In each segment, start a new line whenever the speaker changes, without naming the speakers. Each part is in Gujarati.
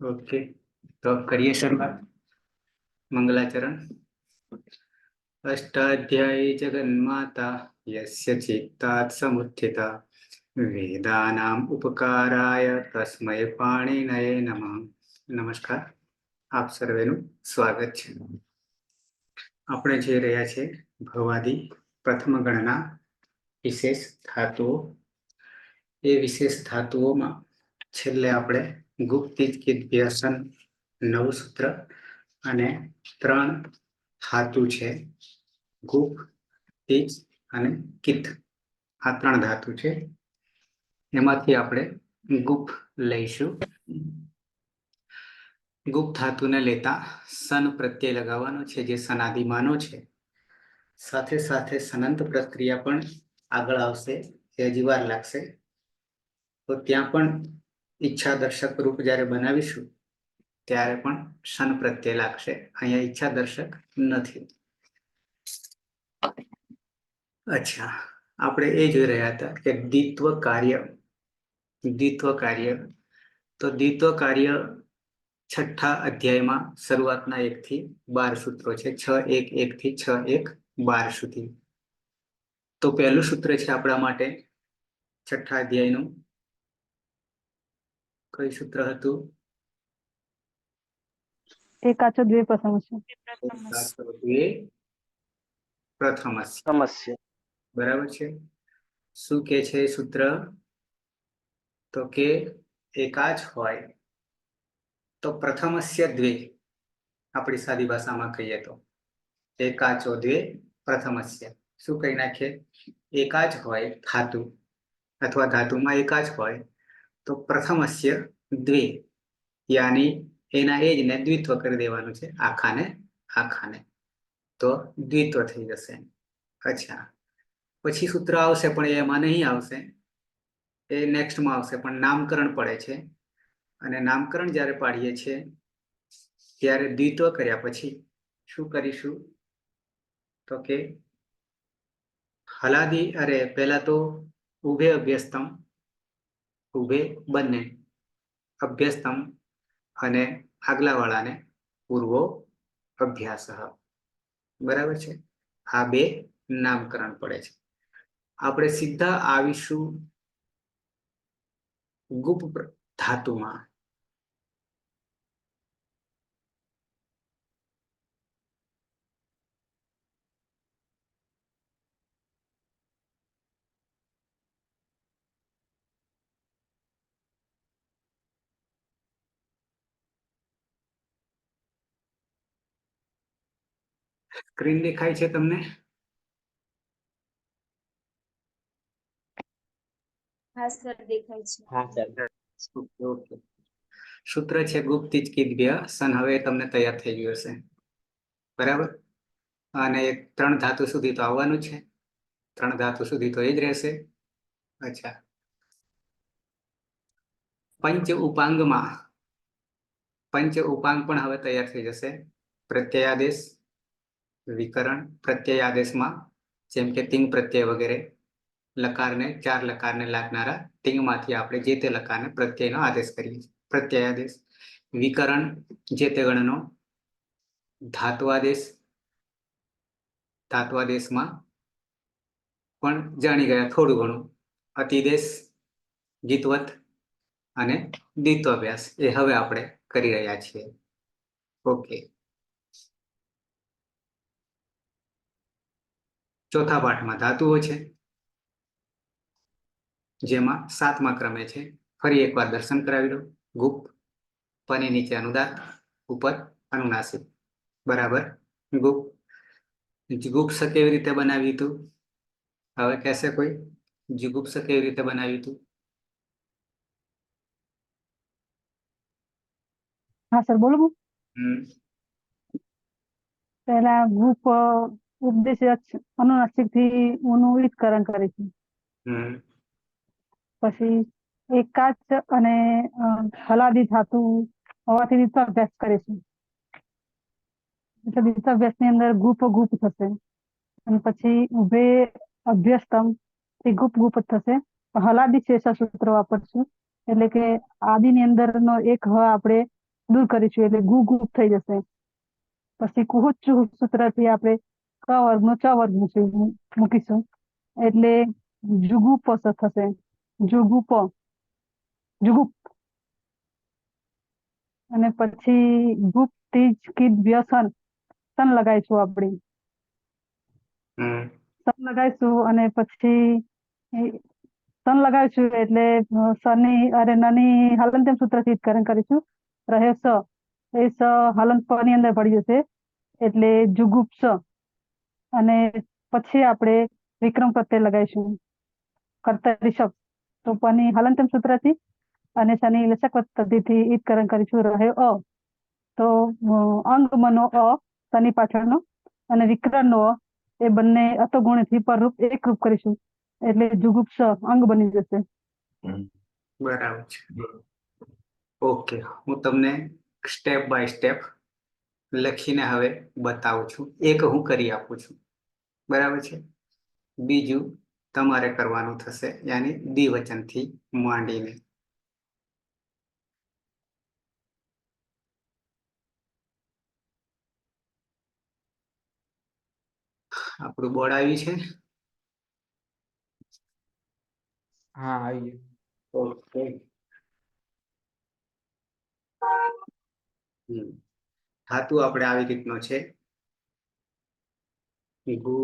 ओके, तो करिए शुरुआत। मंगलाचरण। अष्टाध्यायी जगन्माता यस्य चित्तात् समुत्थिता वेदानाम् उपकाराय तस्मै पाणिनये नमः। नमस्कार, आप सर्वेનું સ્વાગત છે। આપણે જોઈ રહ્યા છે ભવાદી પ્રથમ ગણના વિશેષ ધાતુઓ। એ વિશેષ ધાતુઓમાં છેલ્લે આપણે ગુપ્તિજ્ઞાસન 9 સૂત્ર અને 3 ધાતુ છે, ગુપ, તિજ અને કિત। આ 3 ધાતુ છે, એમાંથી આપણે ગુપ લઈશું। ગુપ ધાતુને લેતા સન પ્રત્યય લગાવવાનો છે, જે સનાદિમાનો છે। સાથે સાથે સનંત પ્રક્રિયા પણ આગળ આવશે, એ હજી વાર લાગશે, તો ત્યાં પણ ઈચ્છા દર્શક રૂપ જ્યારે બનાવીશું ત્યારે પણ શન પ્રત્યય લાગશે। અહીંયા ઈચ્છા દર્શક નથી। અચ્છા, આપણે એ જોઈ રહ્યા હતા કે દ્વિત્વ કાર્ય તો દ્વિત્વ કાર્ય છઠ્ઠા અધ્યાયમાં શરૂઆતના 1 થી 12 સૂત્રો છે, 6.1.1 થી 6.1.12 સુધી। તો પહેલું સૂત્ર છે આપણા માટે છઠ્ઠા અધ્યાયનું, કયું સૂત્ર હતું?
એકાચો દ્વે પ્રથમસ્ય।
પ્રથમસ્ય, બરાબર છે। શું કે છે સૂત્ર? તો કે એકાચ હોય તો પ્રથમસ્ય દ્વે, આપણી સાદી ભાષામાં કહીએ તો એકાચો દ્વે પ્રથમસ્ય। શું કહી નાખીએ? એકાચ હોય ધાતુ અથવા ધાતુમાં એકાચ હોય તો પ્રથમસ્ય દ્વે, યાની એના એ જ ને દ્વિત્વ કરી દેવાનું છે, આખાને, તો દ્વિત્વ થઈ જશે। અચ્છા, પછી સૂત્ર આવશે પણ એમાં નહીં આવશે, એ નેક્સ્ટમાં આવશે, પણ નામકરણ પડે છે। અને નામકરણ જ્યારે પાડીએ છીએ ત્યારે દ્વિત્વ કર્યા પછી શું કરીશું? તો કે હલાદી, પહેલા તો ઉભે અભ્યસ્તમ, ઉભે બંને, અભ્યસ્તમ અને આગલા વાળાને પૂર્વો અભ્યાસ, બરાબર છે। આ 2 નામકરણ પડે છે। આપણે સીધા આવીશું ગુપ ધાતુમાં। સ્ક્રીન દેખાય છે તમને?
હા સર, દેખાય છે।
હા સર, ઓકે। સૂત્ર છે ગુપ્તિજ્ઞ સન, હવે તમને તૈયાર થઈ ગયું હશે, બરાબર। અને 3 ધાતુ સુધી તો આવવાનું છે, 3 ધાતુ સુધી તો એ જ રહેશે। અચ્છા, પંચ ઉપાંગ પણ હવે તૈયાર થઈ જશે। પ્રત્યયાદેશ, વિકરણ, પ્રત્યયાદેશમાં જેમ કે તિંગ પ્રત્યય વગેરે, લકારને 4 લકારને લાગનારા તિંગમાંથી આપણે જે તે લકારને પ્રત્યયનો આદેશ કરીએ છીએ, પ્રત્યયાદેશ। વિકરણ જે તે ગણનો, ધાત્વાદેશમાં પણ જાણી ગયા થોડું ઘણું, અતિદેશ, ગીતવત અને દ્વિત્વાભ્યાસ, એ હવે આપણે કરી રહ્યા છીએ। ઓકે, ચોથા પાઠમાં ધાતુઓ છે, જેમાં 7મા ક્રમે છે। ફરી એકવાર દર્શન કરાવી દો। ગુપ, પની નીચે અનુદાત, ઉપર અનુનાસિક, બરાબર। ગુપ્સ કેવી રીતે બનાવ્યું હતું? હવે કહેશે કોઈ, જુગુપ્સ કેવી રીતે બનાવ્યું હતું?
હા સર, બોલો। પહેલા ગુપ ઉપદેશ અનુનાસિક થી નું વિતકરણ કરે છે, પછી એકાચ અને હલાદી ધાતુ હોવાથી દ્વિત્વાભ્યાસ કરે છે, એટલે દ્વિત્વાભ્યાસ ની અંદર ગુપ થશે, અને પછી ઉભે અભ્યસ્તમ એ ગુપ જ થશે। હલાદી શેષા સૂત્ર વાપરશું, એટલે કે આદિ ની અંદર નો એક હ આપણે દૂર કરીશું એટલે ગુ ગુપ થઈ જશે. પછી કુહુ ચુહુ સૂત્રથી આપણે ક વર્ગનો ચ વર્ગ મૂકીશું એટલે જુગુપ થશે. જુગુપ જુગુપ. અને પછી ગુપ તીજ કીટ વ્યસન સન લગાવીશું આપણે.
હમ
સન લગાવીશું અને પછી સન લગાવીશું એટલે સની અરે નની હલંત્યમ સૂત્રથી કરણ કરીશું. રહે સ એ સ હલંત પ ની અંદર પડી જશે એટલે જુગુપ્સ. અને પછી આપણે વિક્રમ પ્રત્યય લગાવીશું કર્તરી શબ્દ તો પની હલંત્યમ સૂત્રથી અને શનિ લસક પદ્ધતિથી ઈદકરણ કરીશું. રહે અ તો અંગ મનો અ શનિ પાછળનો અને વિકરણનો અ એ બંને અતોગુણથી પરરૂપ એક રૂપ કરીશું એટલે જુગુપ્સ અંગ બની જશે.
બરાબર છે. ઓકે, હું તમને સ્ટેપ બાય સ્ટેપ લખીને હવે બતાવું છું. એક હું કરી આપું છું, બરાબર છે. બીજું તમારે કરવાનું થશે, યાની દ્વિવચનથી માંડીને. આપણું બોર્ડ આવ્યું છે.
હા, આવી ગયું.
ઓકે. ધાતુ આપણે આવી રીતનો છે. ગુ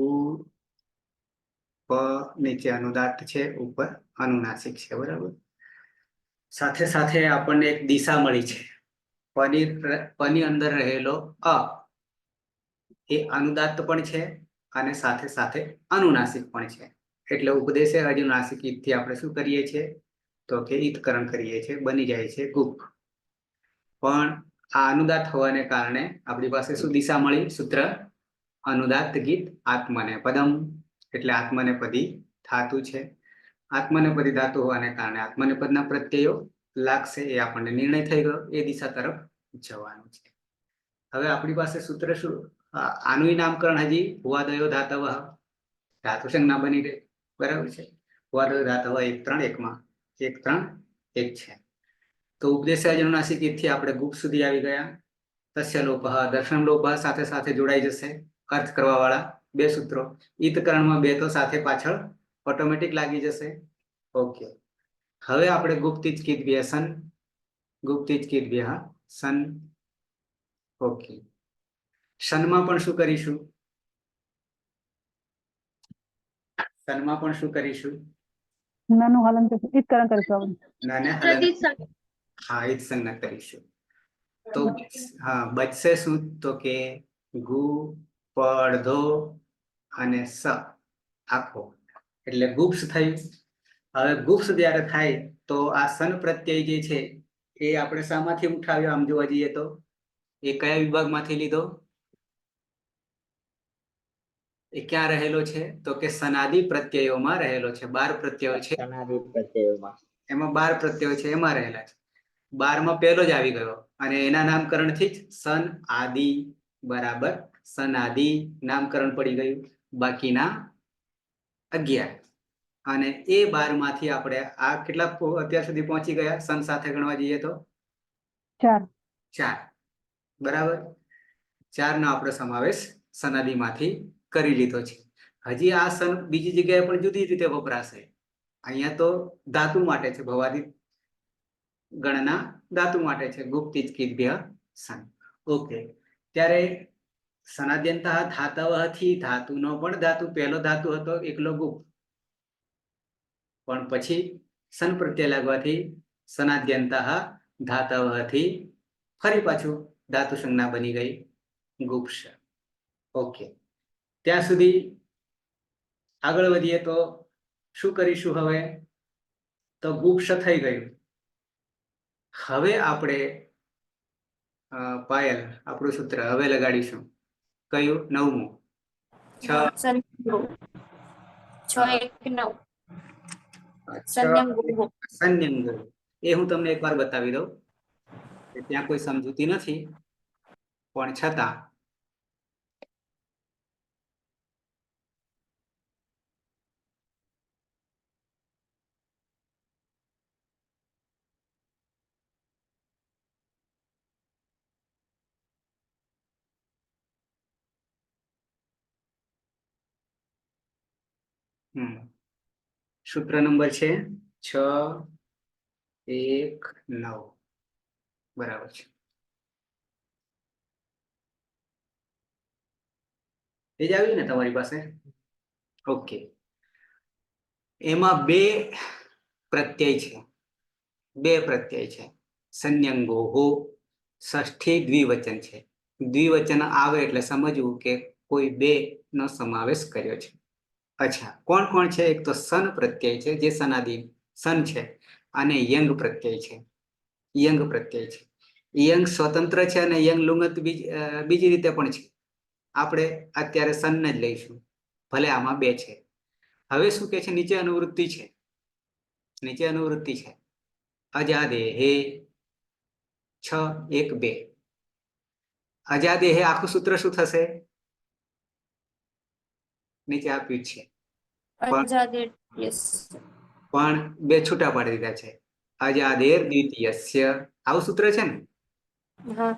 પ નીચે અનુદાત્ત છે, ઉપર અનુનાસિક છે, બરાબર. સાથે સાથે આપણને એક દિશા મળી છે. પની અંદર રહેલો અ એ અનુદાત્ત પણ છે અને સાથે સાથે અનુનાસિક પણ છે. એટલે ઉપદેશે અનુનાસિક ઈદથી આપણે શું કરીએ છીએ તો કે ઈદકરણ કરીએ છીએ, બની જાય છે ગુપ. પણ આ અનુદાત હોવાને કારણે આપણી પાસે શું દિશા મળી? સૂત્ર અનુદાત્ત ગીત આત્મને પદમ, એટલે આત્મનેપદી ધાતુ છે. આત્મનેપદી ધાતુ હોવાને કારણે આત્મનેપદના પ્રત્યયો લાગશે, એ આપણને નિર્ણય થઈ ગયો. એ દિશા તરફ જવાનું છે. હવે આપણી પાસે સૂત્ર શું? આનું નામકરણ હજી ભુવાદયો ધાતવ ધાતુ સંજ્ઞા બની ગઈ, બરાબર છે. ભુવાદયો ધાતવ 1 3 1 માં 1 3 1 છે. તો ઉપદેશ અનુનાસિક ઈદથી આપણે ગુપ સુધી આવી ગયા. તસ્ય લોપઃ દર્શન લોપઃ સાથે સાથે જોડાઈ જશે. અર્થ કરવા વાળા બે સૂત્રો. ઈદકરણમાં બે તો સાથે પાછળ ઓટોમેટિક લાગી જશે. ઓકે, હવે આપણે ગુપ્તિજ કીદ વ્યસન, ગુપ્તિજ કીદ વ્યસન. ઓકે, સનમાં પણ શું કરીશું? સનમાં પણ શું કરીશું?
નાનું હલન ઈદકરણ કરીશું આપણે.
નાના હલન, હા, ઈદ સંજ્ઞા કરીશું. તો હા, બચશે શું? તો કે ગુ પડધો અને સ આખો, એટલે ગુપ્સ થયું. હવે ગુપ્સ જ્યારે થાય તો આ સન પ્રત્યય જે છે એ આપણે શામાંથી ઉઠાવ્યો? આમ જોવા જઈએ તો એ કયા વિભાગમાંથી લીધો? એ ક્યાં રહેલો છે? તો કે સનાદિ પ્રત્યયોમાં રહેલો છે. 12 પ્રત્યયો છે,
સનાદિ પ્રત્યયોમાં.
એમાં 12 પ્રત્યયો છે, એમાં રહેલા છે. 12 માં પહેલો જ આવી ગયો અને એના નામકરણથી જ સન આદિ બરાબર સનાદિ નામકરણ પડી ગયું. બાકીના 11 અને એ 12 માંથી આપણે આ કેટલા અત્યાર સુધી પહોંચી ગયા? સન સાથે ગણવા જઈએ તો
4
બરાબર. 4 નો આપણે સમાવેશ સનાદિમાંથી કરી લીધો છે. હજી આ સન બીજી જગ્યાએ પણ જુદી રીતે વપરાશે. અહીંયા તો ધાતુ માટે છે, ભવાદી ગણના ધાતુ માટે છે. ગુપ્તિજ કીદ વ્યસન. ઓકે, ત્યારે સનાદ્યંત ધાતવ થી ધાતુનો પણ ધાતુ પહેલો ધાતુ હતો એકલો ગુપ, પણ પછી સન પ્રત્યય લાગવાથી સનાદ્યંત ધાતવ થી ફરી પાછું ધાતુ સંજ્ઞા બની ગઈ ગુપ્સ. ઓકે, ત્યાં સુધી આગળ વધીએ તો શું કરીશું? હવે તો ગુપ્સ થઈ ગયું. હવે આપણે પાયલ આપણું સૂત્ર હવે લગાડીશું. કયું? 9મું. 6
1 9 સંયમ ગુરુ.
સંયમ ગુરુ. એ હું તમને એકવાર બતાવી દઉં. ત્યાં કોઈ સમજૂતી નથી, પણ છતાં સૂત્ર નંબર છે 619 બરાબર છે. એ જ આવ્યું ને તમારી પાસે? ઓકે. એમાં બે પ્રત્યય છે, સંન્યંગો હો, ષષ્ઠી દ્વિવચન છે. દ્વિવચન આવે એટલે સમજવું કે કોઈ બે નો સમાવેશ કર્યો છે. અચ્છા, કોણ કોણ છે? એક તો સન પ્રત્યય છે, જે સનાદિ સન છે, અને યંગ પ્રત્યય છે. યંગ સ્વતંત્ર છે અને યંગ લુંગત બીજી રીતે પણ છે. આપણે અત્યારે સનને જ લઈશું, ભલે આમાં બે છે. હવે શું કે છે? નીચે અનુવૃત્તિ છે. અજાદેહે 6 1 2. અજાદેહે આખું સૂત્ર શું થશે? નીચે આપ્યું છે,
અજાદેર યસ
પણ બે છૂટા પાડી દીધા છે. અજાદેર દ્વિતીયસ્ય, આવું સૂત્ર છે ને?
હા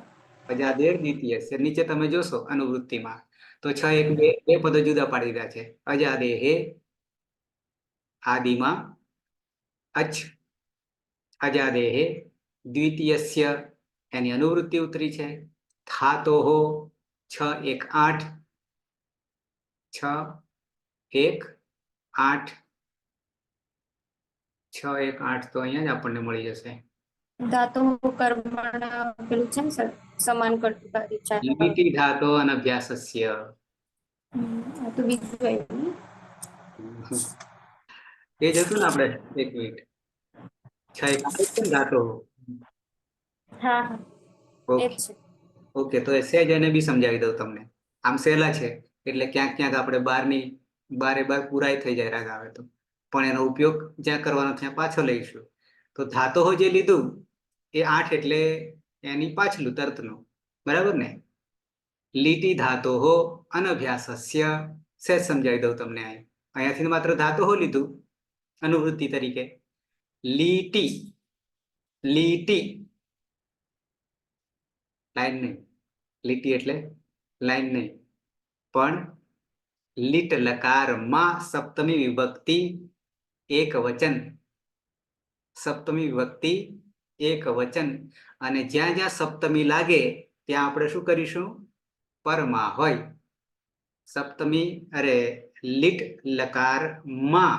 અજાદેર દ્વિતીયસ્ય. નીચે તમે જોશો અનુવૃત્તિમાં તો 6 1 2 બે પદો જુદા પાડી દીધા છે. અજાદેહે આદિમાં અચ્, અજાદેહે દ્વિતીયસ્ય એની અનુવૃત્તિ ઉતરી છે. ધાતોહો 6 1 8, 6 1 8, 6 1 8 તો અહીંયા જ આપણને મળી જશે.
ધાતુ કર્મણ પેલું છે ને સર, સમાન કર્તૃકારી ચાર
લીટી ધાતો અનભ્યાસસ્ય.
આ તો બીજું આવ્યું ને.
એ જતું ને આપણે 1 મિનિટ 6 1 8 છે ને ધાતો.
હા હા એ જ
ઓકે
છે.
ઓકે, તો એ સહેજ એને બી સમજાવી દઉં તમને. આમ સહેલા છે એટલે ક્યાંક ક્યાંક આપણે બારે પૂરાય થઈ જાય રાગ આવે તો, પણ એનો ઉપયોગ જ્યાં કરવાનો ત્યાં પાછો લઈશું. તો ધાતો જે લીધું એ 8 એટલે એની પાછલું તર્તનું, બરાબર ને? લીટી ધાતો અનભ્યાસસ્ય, સહેજ સમજાવી દઉં તમને. અહીંયાથી માત્ર ધાતો લીધું અનુવૃત્તિ તરીકે. લીટી લાઈન નહીં, લીટી એટલે લાઈન નહીં, પણ લીટ લકારમાં સપ્તમી વિભક્તિ એક વચન, અને જ્યાં જ્યાં સપ્તમી લાગે ત્યાં આપણે શું કરીશું? પરમાં હોય. લીટ લકારમાં,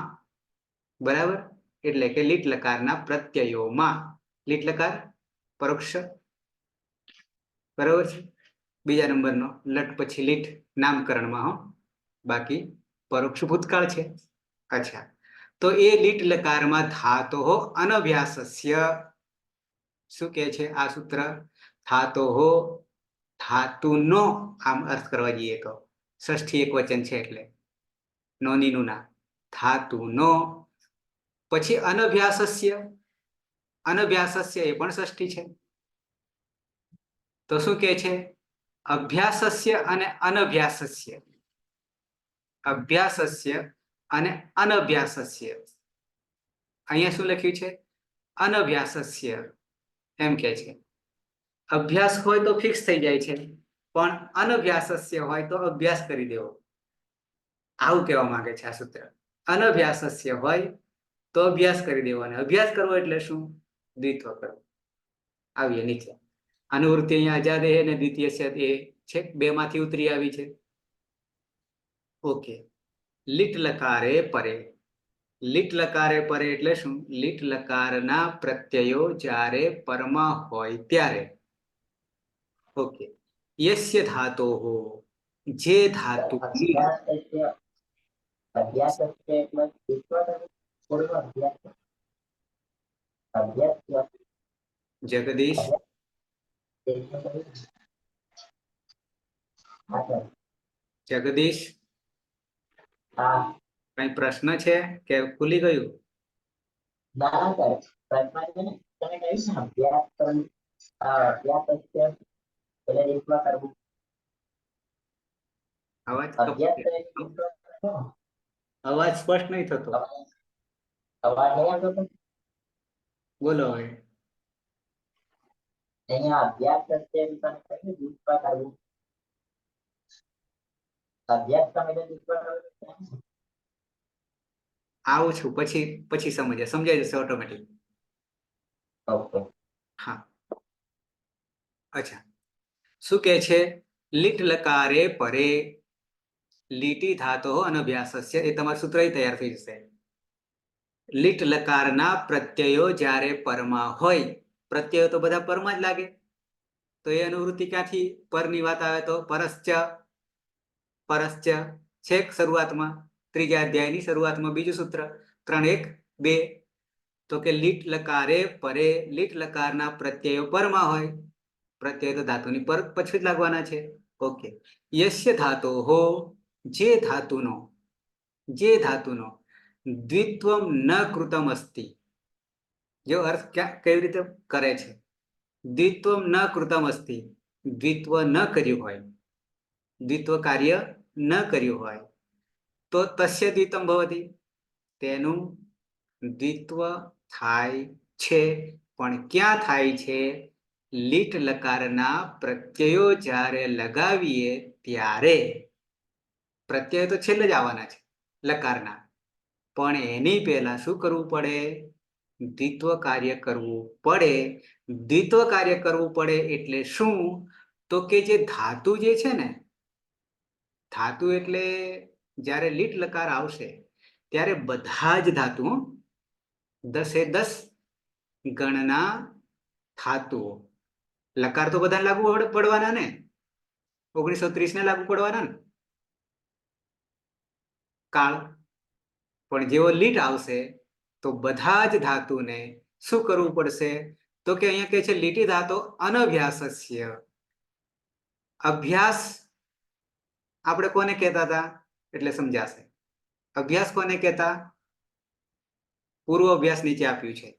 બરાબર? એટલે કે લીટ લકારના પ્રત્યયોમાં. લીટ લકાર પરોક્ષ, બરાબર છે? બીજા નંબરનો લટ પછી લીટ નામકરણમાં, બાકી પરોક્ષ ભૂતકાળ છે. અચ્છા, તો એ લીટ લકારમાં ધાતો અનભ્યાસસ્ય, શું કે છે આ સૂત્ર? ધાતુનો આમ અર્થ કરવા જઈએ તો ષષ્ઠી એક વચન છે એટલે નોનીનું ના, ધાતુનો. પછી અનભ્યાસસ્ય એ પણ ષષ્ઠી છે. તો શું કે છે? અભ્યાસસ્ય અને અનભ્યાસસ્ય, અહીંયા શું લખ્યું છે? અનભ્યાસસ્ય એમ કે છે. અભ્યાસ હોય તો ફિક્સ થઈ જાય છે, પણ અનભ્યાસસ્ય હોય તો અભ્યાસ કરી દેવો, આવું કહેવા માંગે છે આ સૂત્ર. અનભ્યાસસ્ય હોય તો અભ્યાસ કરી દેવો, અને અભ્યાસ કરવો એટલે શું? દ્વિત્વ કરવો. આવીએ નીચે. અનુવૃત્તિ અહીંયા અજાદેહ અને દ્વિતીય છે, બે માંથી ઉતરી આવી છે. ઓકે. લીટ લકારે પરે એટલે શું? લીટ લકારના પ્રત્યયો જ્યારે પરમાં હોય ત્યારે. ઓકે. યસ્ય ધાતોઃ, જે ધાતુ
અભ્યાસ એટલે અભ્યાસ
જગદીશ,
હા
કઈ પ્રશ્ન છે કે ભૂલી ગયું?
ના સર, પ્રશ્ન છે ને તમે કહ્યું ને અભ્યાસ એટલે રીતમાં કરવું.
અવાજ
અભ્યાસ
અવાજ સ્પષ્ટ નહીં થતો.
અવાજ નહીં આવતો?
બોલો હવે.
અહીંયા અભ્યાસ રીતમાં કરવું. અભ્યાસ તમે રીતમાં કરવું.
આવું છું, પછી પછી સમજાઈ જશે ઓટોમેટિક.
ઓકે.
હા, અચ્છા. શું કે છે? લીટ લકારે પરે લીટી ધાતો અનભ્યાસસ્ય. એ તમારું સૂત્ર તૈયાર થઈ જશે. લીટ લકારના પ્રત્યયો જ્યારે પરમાં હોય, પ્રત્યયો તો બધા પરમાં જ લાગે, તો એ અનુવૃત્તિ ક્યાંથી પરની વાત આવે તો પરશ્ચ છેક શરૂઆતમાં, ત્રીજા અધ્યાયની શરૂઆતમાં બીજું સૂત્ર 3:1:2. તો કે લીટ લકારે પરે, લીટ લકારના પ્રત્યયો પરમાં હોય, પ્રત્યય તો ધાતુની પર પછી જ લાગવાના છે. ઓકે. યસ્ય ધાતો હો, જે ધાતુનો દ્વિત્વમ ન કૃતમ અસ્તિ. જો અર્થ કેવી રીતે કરે છે? દ્વિત્વમ ન કૃતમ અસ્તિ, દ્વિત્વ ન કર્યું હોય, દ્વિત્વ કાર્ય ન કર્યું હોય, તો તસ્ય દ્વિત્વમ ભવતિ, તેનું દ્વિત્વ થાય છે. પણ ક્યાં થાય છે? લીટ લકારના પ્રત્યયો જ્યારે લગાવીએ ત્યારે. પ્રત્યય તો છેલ્લે જ આવવાના છે લકારના, પણ એની પહેલા શું કરવું પડે? દ્વિત્વ કાર્ય કરવું પડે. દ્વિત્વ કાર્ય કરવું પડે એટલે શું? તો કે જે ધાતુ જે છે ને, ધાતુ એટલે જ્યારે લીટ લકાર આવશે ત્યારે બધા જ ધાતુ 10 ગણના ધાતુઓ. લકાર તો બધા લાગુ પડવાના ને, 1930 ને લાગુ પડવાના ને કાળ. પણ જેવો લીટ આવશે તો બધા જ ધાતુને શું કરવું પડશે? તો કે અહીંયા કહે છે લીટી ધાતો અનભ્યાસસ્ય. અભ્યાસ આપણે કોને કહેતા હતા? એટલે સમજાશે. અભ્યાસ કોને કહેતા? પૂર્વ અભ્યાસ નીચે આપ્યું છે.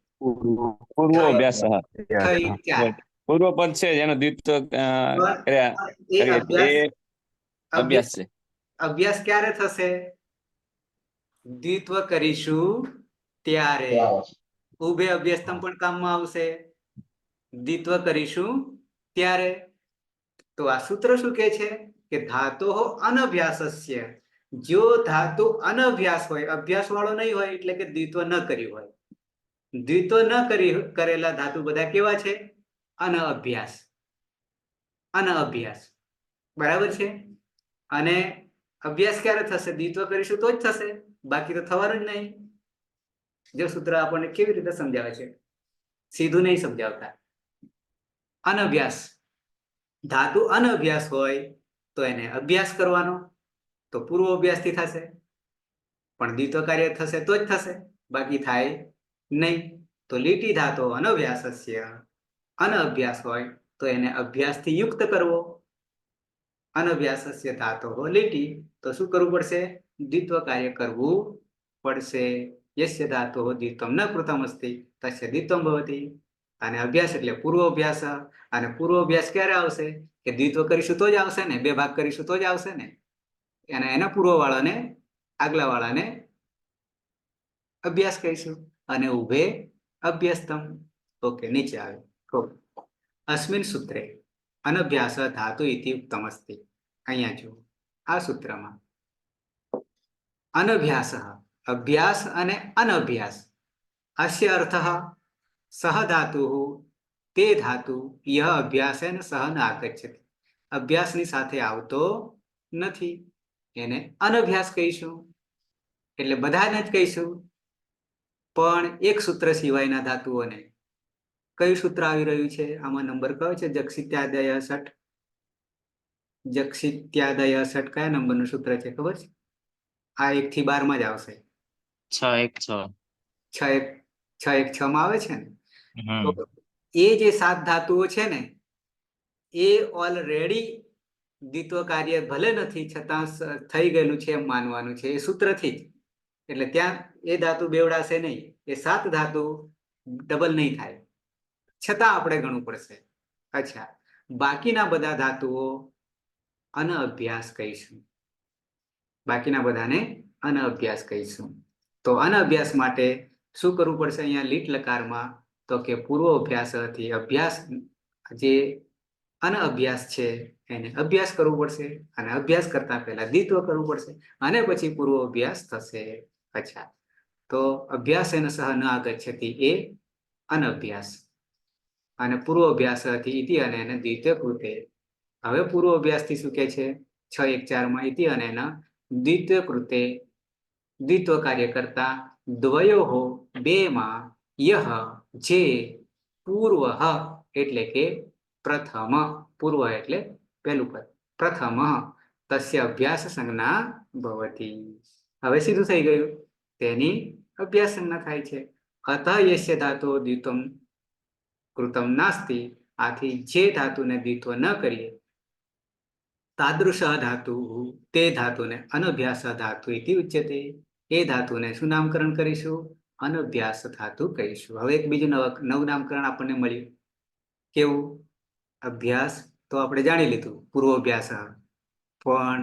પૂર્વ અભ્યાસ. પૂર્વ પદ છે જેનો દ્વિત્વ અભ્યાસ છે.
અભ્યાસ ક્યારે થશે? દ્વિત્વ કરીશું ત્યારે. ઉભે અભ્યાસતમ પણ કામમાં આવશે. દ્વિત્વ કરીશું ત્યારે. તો આ સૂત્ર શું કહે છે? કે ધાતો અનભ્યાસસ્ય. જો ધાતુ અનભ્યાસ હોય, અભ્યાસ વાળો નહીં હોય, એટલે કે દ્વિત્વ ન કર્યું હોય. દ્વિત્વ ન કરેલા ધાતુ બધા કેવા છે? અનઅભ્યાસ. બરાબર છે. અને અભ્યાસ ક્યારે થશે? દ્વિત્વ કરીશું તો જ થશે, બાકી તો થવાનું જ નહીં. જો સૂત્ર આપણને કેવી રીતે સમજાવે છે, સીધું નહીં સમજાવતા. અનઅભ્યાસ, ધાતુ અનઅભ્યાસ હોય તો એને અભ્યાસ કરવાનો, તો પૂર્વ અભ્યાસથી થશે. પણ દ્વિત્વ કાર્ય થશે તો જ થશે, બાકી થાય નહીં. તો લીટી ધાતો અનભ્યાસસ્ય. અનઅભ્યાસ હોય તો એને અભ્યાસથી યુક્ત કરવો. અનભ્યાસસ્ય ધાતો લીટી, તો શું કરવું પડશે? દ્વિત્વ કાર્ય કરવું પડશે. યસ્ય ધાતો દ્વિત્વમ ન કૃતમ અસ્તિ તસ્ય દ્વિત્વમ ભવતિ. અને અભ્યાસ એટલે પૂર્વ અભ્યાસ. અને પૂર્વ અભ્યાસ ક્યારે આવશે? કે દ્વિત્વ કરીશું તો જ આવશે ને, 2 ભાગ કરીશું તો જ આવશે ને. એના પૂર્વ વાળાને, આગલા વાળાને અભ્યાસ કહીશું. અને ઉભે અભ્યાસતમ. ઓકે, નીચે આવે. અસ્મિન સૂત્રે અનભ્યાસ ધાતુ ઇતિ ઉક્તમ અસ્તિ. અહીંયા જુઓ, આ સૂત્રમાં અનભ્યાસ, અભ્યાસ અને અનભ્યાસ. અસ્ય અર્થ સહ ધાતુ, તે ધાતુ યહ અભ્યાસેન સહ ન આગચ્છતિ. અભ્યાસની સાથે આવતો નથી, એને અનભ્યાસ કહીશું. એટલે બધાને જ કહીશું, પણ એક સૂત્ર સિવાયના ધાતુઓને. કયું સૂત્ર આવી રહ્યું છે આમાં? નંબર કયો છે? જક્ષિત્યાદય ષટ. જક્ષિત્યાદય ષટ કયા નંબરનું સૂત્ર છે ખબર છે? આ 1 થી 12 માં જ આવશે. 6:1:6 માં આવે છે ને. તો એ જે 7 ધાતુઓ છે ને, એ ઓલરેડી દ્વિત્વ કાર્ય ભલે નથી, છતાં થઈ ગયેલું છે એમ માનવાનું છે એ સૂત્રથી જ. એટલે ત્યાં એ ધાતુ બેવડાશે નહીં, એ 7 ધાતુ ડબલ નહીં થાય, છતાં આપણે ગણવું પડશે. અચ્છા, બાકીના બધા ધાતુઓ અનઅભ્યાસ કહીશું. બાકીના બધાને અનઅભ્યાસ કહીશું. તો અનઅભ્યાસ માટે શું કરવું પડશે અહીંયા લીટ લકારમાં? તો કે પૂર્વ અભ્યાસથી અભ્યાસ, જે અનઅભ્યાસ છે એને અભ્યાસ કરવું પડશે. અને અભ્યાસ કરતા પહેલા દ્વિત્વ કરવું પડશે, અને પછી પૂર્વ અભ્યાસ થશે. અચ્છા, તો અભ્યાસેન સહ ન આગચ્છતિ એ અનભ્યાસ, અને પૂર્વોભ્યાસથી ઇતિ અને એને દ્વિતીય કૃતે. હવે પૂર્વોભ્યાસથી શું કે છે? 6.1.4 ઇતિ અને એના દ્વિતીય કૃતે દ્વિત્વ કાર્ય કરતા દ્વયોઃ બેમાં યહ જે પૂર્વ એટલે કે પ્રથમ, પૂર્વ એટલે પહેલું પદ, પ્રથમ તસ્ય અભ્યાસ સંજ્ઞા ભવતી. હવે સીધું થઈ ગયું, તેની અભ્યાસ સંજ્ઞા થાય છે. અતઃ યસ્ય ધાતો દ્વિત્વમ કૃતમ નાસ્તિ, આથી જે ધાતુને દ્વિત્વ ન કરીએ તાદૃશ ધાતુ, તે ધાતુને અનભ્યાસ ધાતુ ઇતિ ઉચ્યતે. એ ધાતુને શું નામકરણ કરીશું? અનભ્યાસ ધાતુ કહીશું. હવે એક બીજું નવું નામકરણ આપણને મળ્યું. કેવું? અભ્યાસ તો આપણે જાણી લીધું, પૂર્વોભ્યાસ. પણ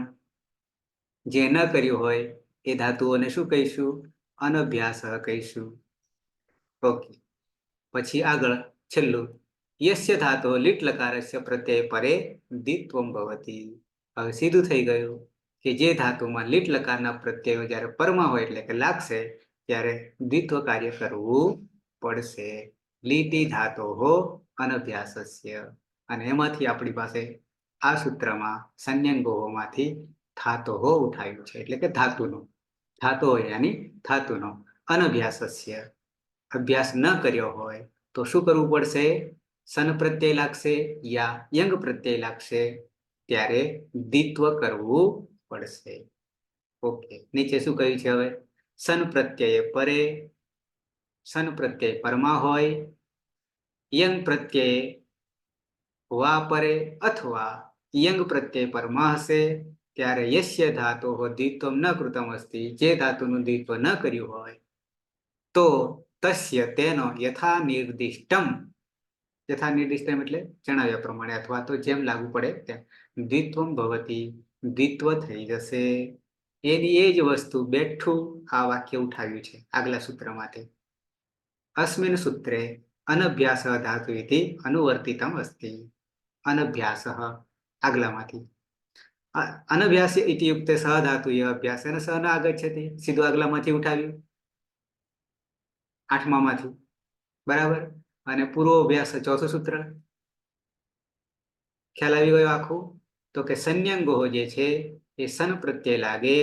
જે ન કર્યું હોય એ ધાતુઓને શું કહીશું? અનભ્યાસ કહીશું. ઓકે, પછી આગળ છેલ્લું, યસ્ય ધાતો લીટ લકારસ્ય પ્રત્યય પરે દ્વિત્વમ ભવતી. હવે સીધું થઈ ગયું કે જે ધાતુમાં લીટ લકારના પ્રત્યયો જ્યારે પરમાં હોય એટલે કે લાગશે ત્યારે દ્વિત્વ કાર્ય કરવું પડશે. લીટી ધાતો અનભ્યાસસ્ય. અને એમાંથી આપણી પાસે આ સૂત્રમાં સંન્યંગોમાંથી ધાતો ઉઠાવ્યું છે, એટલે કે ધાતુનો, ધાતો યાની ધાતુનો અનભ્યાસસ્ય, અભ્યાસ ન કર્યો હોય તો શું કરવું પડશે? સન પ્રત્યય લાગશે યા યંગ પ્રત્યય લાગશે ત્યારે દ્વિત્વ કરવું પડશે. ઓકે, નીચે શું કહ્યું છે? હવે સન પ્રત્યય પરે, સન પ્રત્યય પરમાં હોય, યંગ પ્રત્યય વા પરે અથવા યંગ પ્રત્યય પરમાં હશે ત્યારે યસ્ય ધાતો દ્વિત્વમ ન કૃતમ અસ્તિ, જે ધાતુનું દ્વિત્વ ન કર્યું હોય તો તસ્ય તેનો યથા નિર્દિષ્ટમ, યથા નિર્દિષ્ટમ એટલે જણાવ્યા પ્રમાણે અથવા તો જેમ લાગુ પડે તેમ દ્વિત્વમ ભવતી, દ્વિત્વ થઈ જશે. એની એ જ વસ્તુ બેઠું આ વાક્ય ઉઠાવ્યું છે આગલા સૂત્રમાંથી. અસ્મિન સૂત્રે અનભ્યાસ ધાતુ ઇતિ અનુવર્તિતમ અસ્તિ. અનભ્યાસ આગલામાંથી, અનભ્યાસ ઇતિ યુક્તે સહ ધાતુ અભ્યાસ અને સહ ન આગચ્છતિ, સીધું આગલામાંથી ઉઠાવ્યું, આઠમામાંથી. બરાબર. અને પૂર્વોભ્યાસ ચોથું સૂત્ર ખ્યાલ આવી ગયો આખું? તો કે સંન્યંગો જે છે એ સન પ્રત્યય લાગે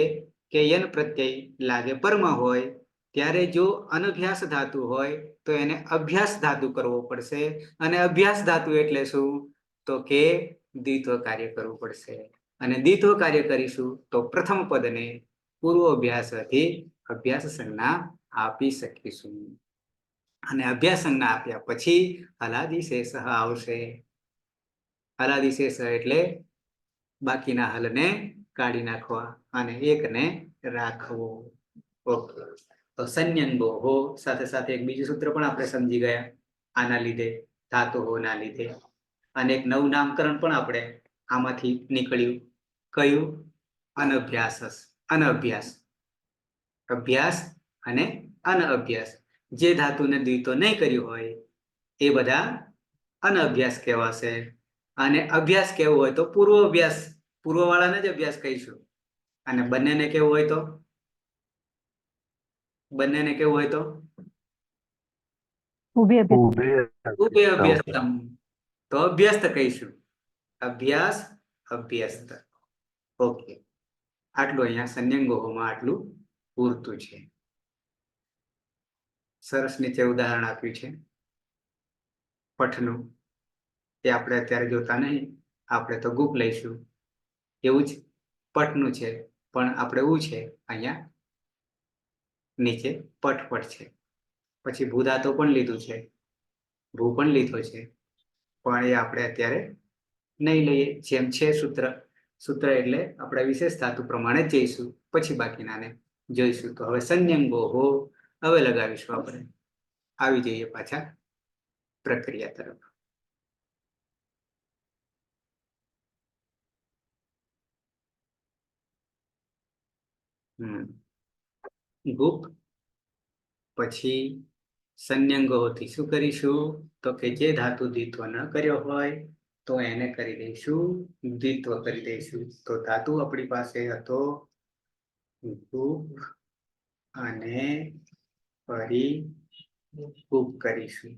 કે યન પ્રત્યય લાગે પરમાં હોય ત્યારે જો અનભ્યાસ ધાતુ હોય તો એને અભ્યાસ ધાતુ કરવો પડશે. અને અભ્યાસ ધાતુ એટલે શું? તો કે દ્વિત્વ કાર્ય કરવું પડશે. અને દ્વિત્વ કાર્ય કરીશું તો પ્રથમ પદને પૂર્વોભ્યાસથી અભ્યાસ સંજ્ઞા આપી શકીશું. અને અભ્યાસ સંજ્ઞા આપ્યા પછી હલાદિશેષ આવશે. હલાદિશેષ એટલે બાકીના હલને કાઢી નાખવા અને એકને રાખવો. ઓકે, તો સંન્યંગો સાથે સાથે એક બીજું સૂત્ર પણ આપણે સમજી ગયા આના લીધે, ધાતુઓના લીધે. અને એક નવું નામકરણ પણ આપણે આમાંથી નીકળ્યું. કયું? અનભ્યાસ. અનઅભ્યાસ, અભ્યાસ અને અનઅભ્યાસ. જે ધાતુને દ્વિત્વ નહીં કર્યું હોય એ બધા અનઅભ્યાસ કહેવાશે. અને અભ્યાસ કેવો હોય તો પૂર્વ અભ્યાસ, પૂર્વવાળાને જ અભ્યાસ કહીશું. અને બંનેને કેવું હોય તો, બંનેને કેવું હોય તો
ઉભી
અભ્યાસતમ, તો અભ્યસ્ત કહીશું. અભ્યાસ અભ્યસ્ત. ઓકે, આટલું અહીંયા સંન્યંગોમાં આટલું પૂરતું છે. સરસ નીચે ઉદાહરણ આપ્યું છે પઠનું, એ આપણે અત્યારે જોતા નહીં, આપણે તો ગુપ લઈશું. એવું જ પટનું છે પણ આપણે એવું છે અહીંયા નીચે પટ છે. પછી ભૂધાતો પણ લીધું છે, ભૂ પણ લીધો છે, પણ એ આપણે અત્યારે નહીં લઈએ. જેમ છે સૂત્ર એટલે આપણે વિશેષ ધાતુ પ્રમાણે જ જઈશું, પછી બાકીનાને જોઈશું. તો હવે સંન્યંગો હવે લગાવીશું આપણે. આવી જઈએ પાછા પ્રક્રિયા તરફ. ગુપ પછી સંન્યંગોથી શું કરીશું? તો કે જે ધાતુ દ્વિત્વ ન કર્યો હોય તો એને કરી દઈશું દ્વિત્વ કરી દઈશું. તો ધાતુ આપણી પાસે હતો ગુપ અને પરિગુપ કરીશું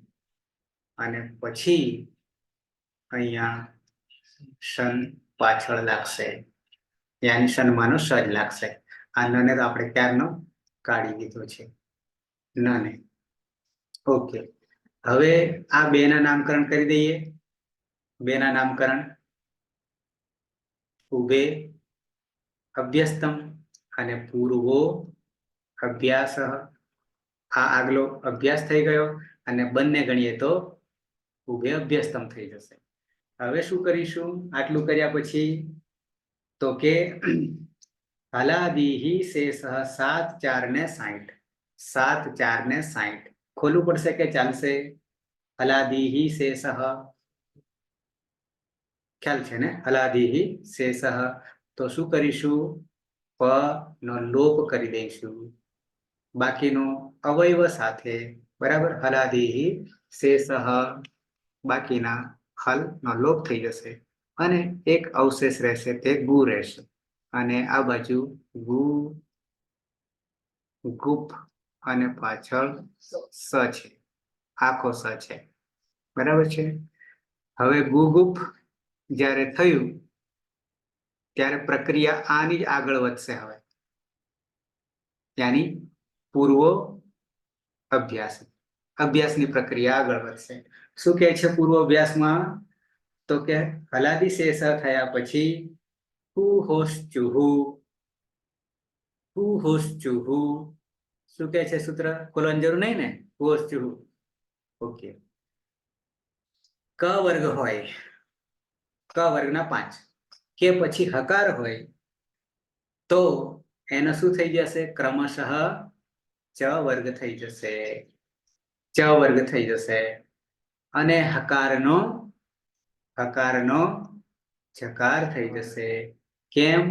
અને પછી અહીંયા શન પાછળ લાગશે, યાની શનમાંનો સ જ લાગશે. આ નને તો આપણે ક્યારનો કાઢી દીધો છે, નને. ઓકે, હવે આ બે ના નામકરણ કરી દઈએ. બે ના નામકરણ ઉભે અભ્યસ્તમ અને પૂર્વો અભ્યાસ. આ આગલો અભ્યાસ થઈ ગયો અને બંને ગણીએ તો ઉભે અભ્યસ્તમ થઈ જશે. હવે શું કરીશું આટલું કર્યા પછી? તો કે હલાદીહી શેષ 7 4 ને 60. 7 4 ને 60 ખોલવું પડશે કે ચાલશે? હલાદીહી શેષ, ખ્યાલ છે ને? હલાદીહી શેષ. તો શું કરીશું? પ નો લોપ કરી દઈશું બાકીનો અવયવ સાથે, બરાબર. હલાદીહી શેષ, બાકીના હલ નો લોપ થઈ જશે અને એક અવશેષ રહેશે, તે ગુ રહેશે. અને આ બાજુ ગુ ગુપ અને પાછળ સ છે, આખો સ છે, બરાબર છે. હવે ગુગુપ જ્યારે થયું ત્યારે પ્રક્રિયા આની જ આગળ વધશે. હવે યાની પૂર્વો અભ્યાસ, અભ્યાસની પ્રક્રિયા આગળ વધશે. શું કહે છે પૂર્વ અભ્યાસમાં? તો કે હલાદી શેષ થયા પછી ચુહુ. શું કહે છે સૂત્ર? ખોલવાની જરૂર નહીં ને? ચુહુ. ઓકે. ક વર્ગ હોય, ક વર્ગના 5 કે પછી હકાર હોય તો એનો શું થઈ જશે? ક્રમશઃ ચ વર્ગ થઈ જશે, ચ વર્ગ થઈ જશે. અને હકારનો જકાર થઈ જશે. કેમ?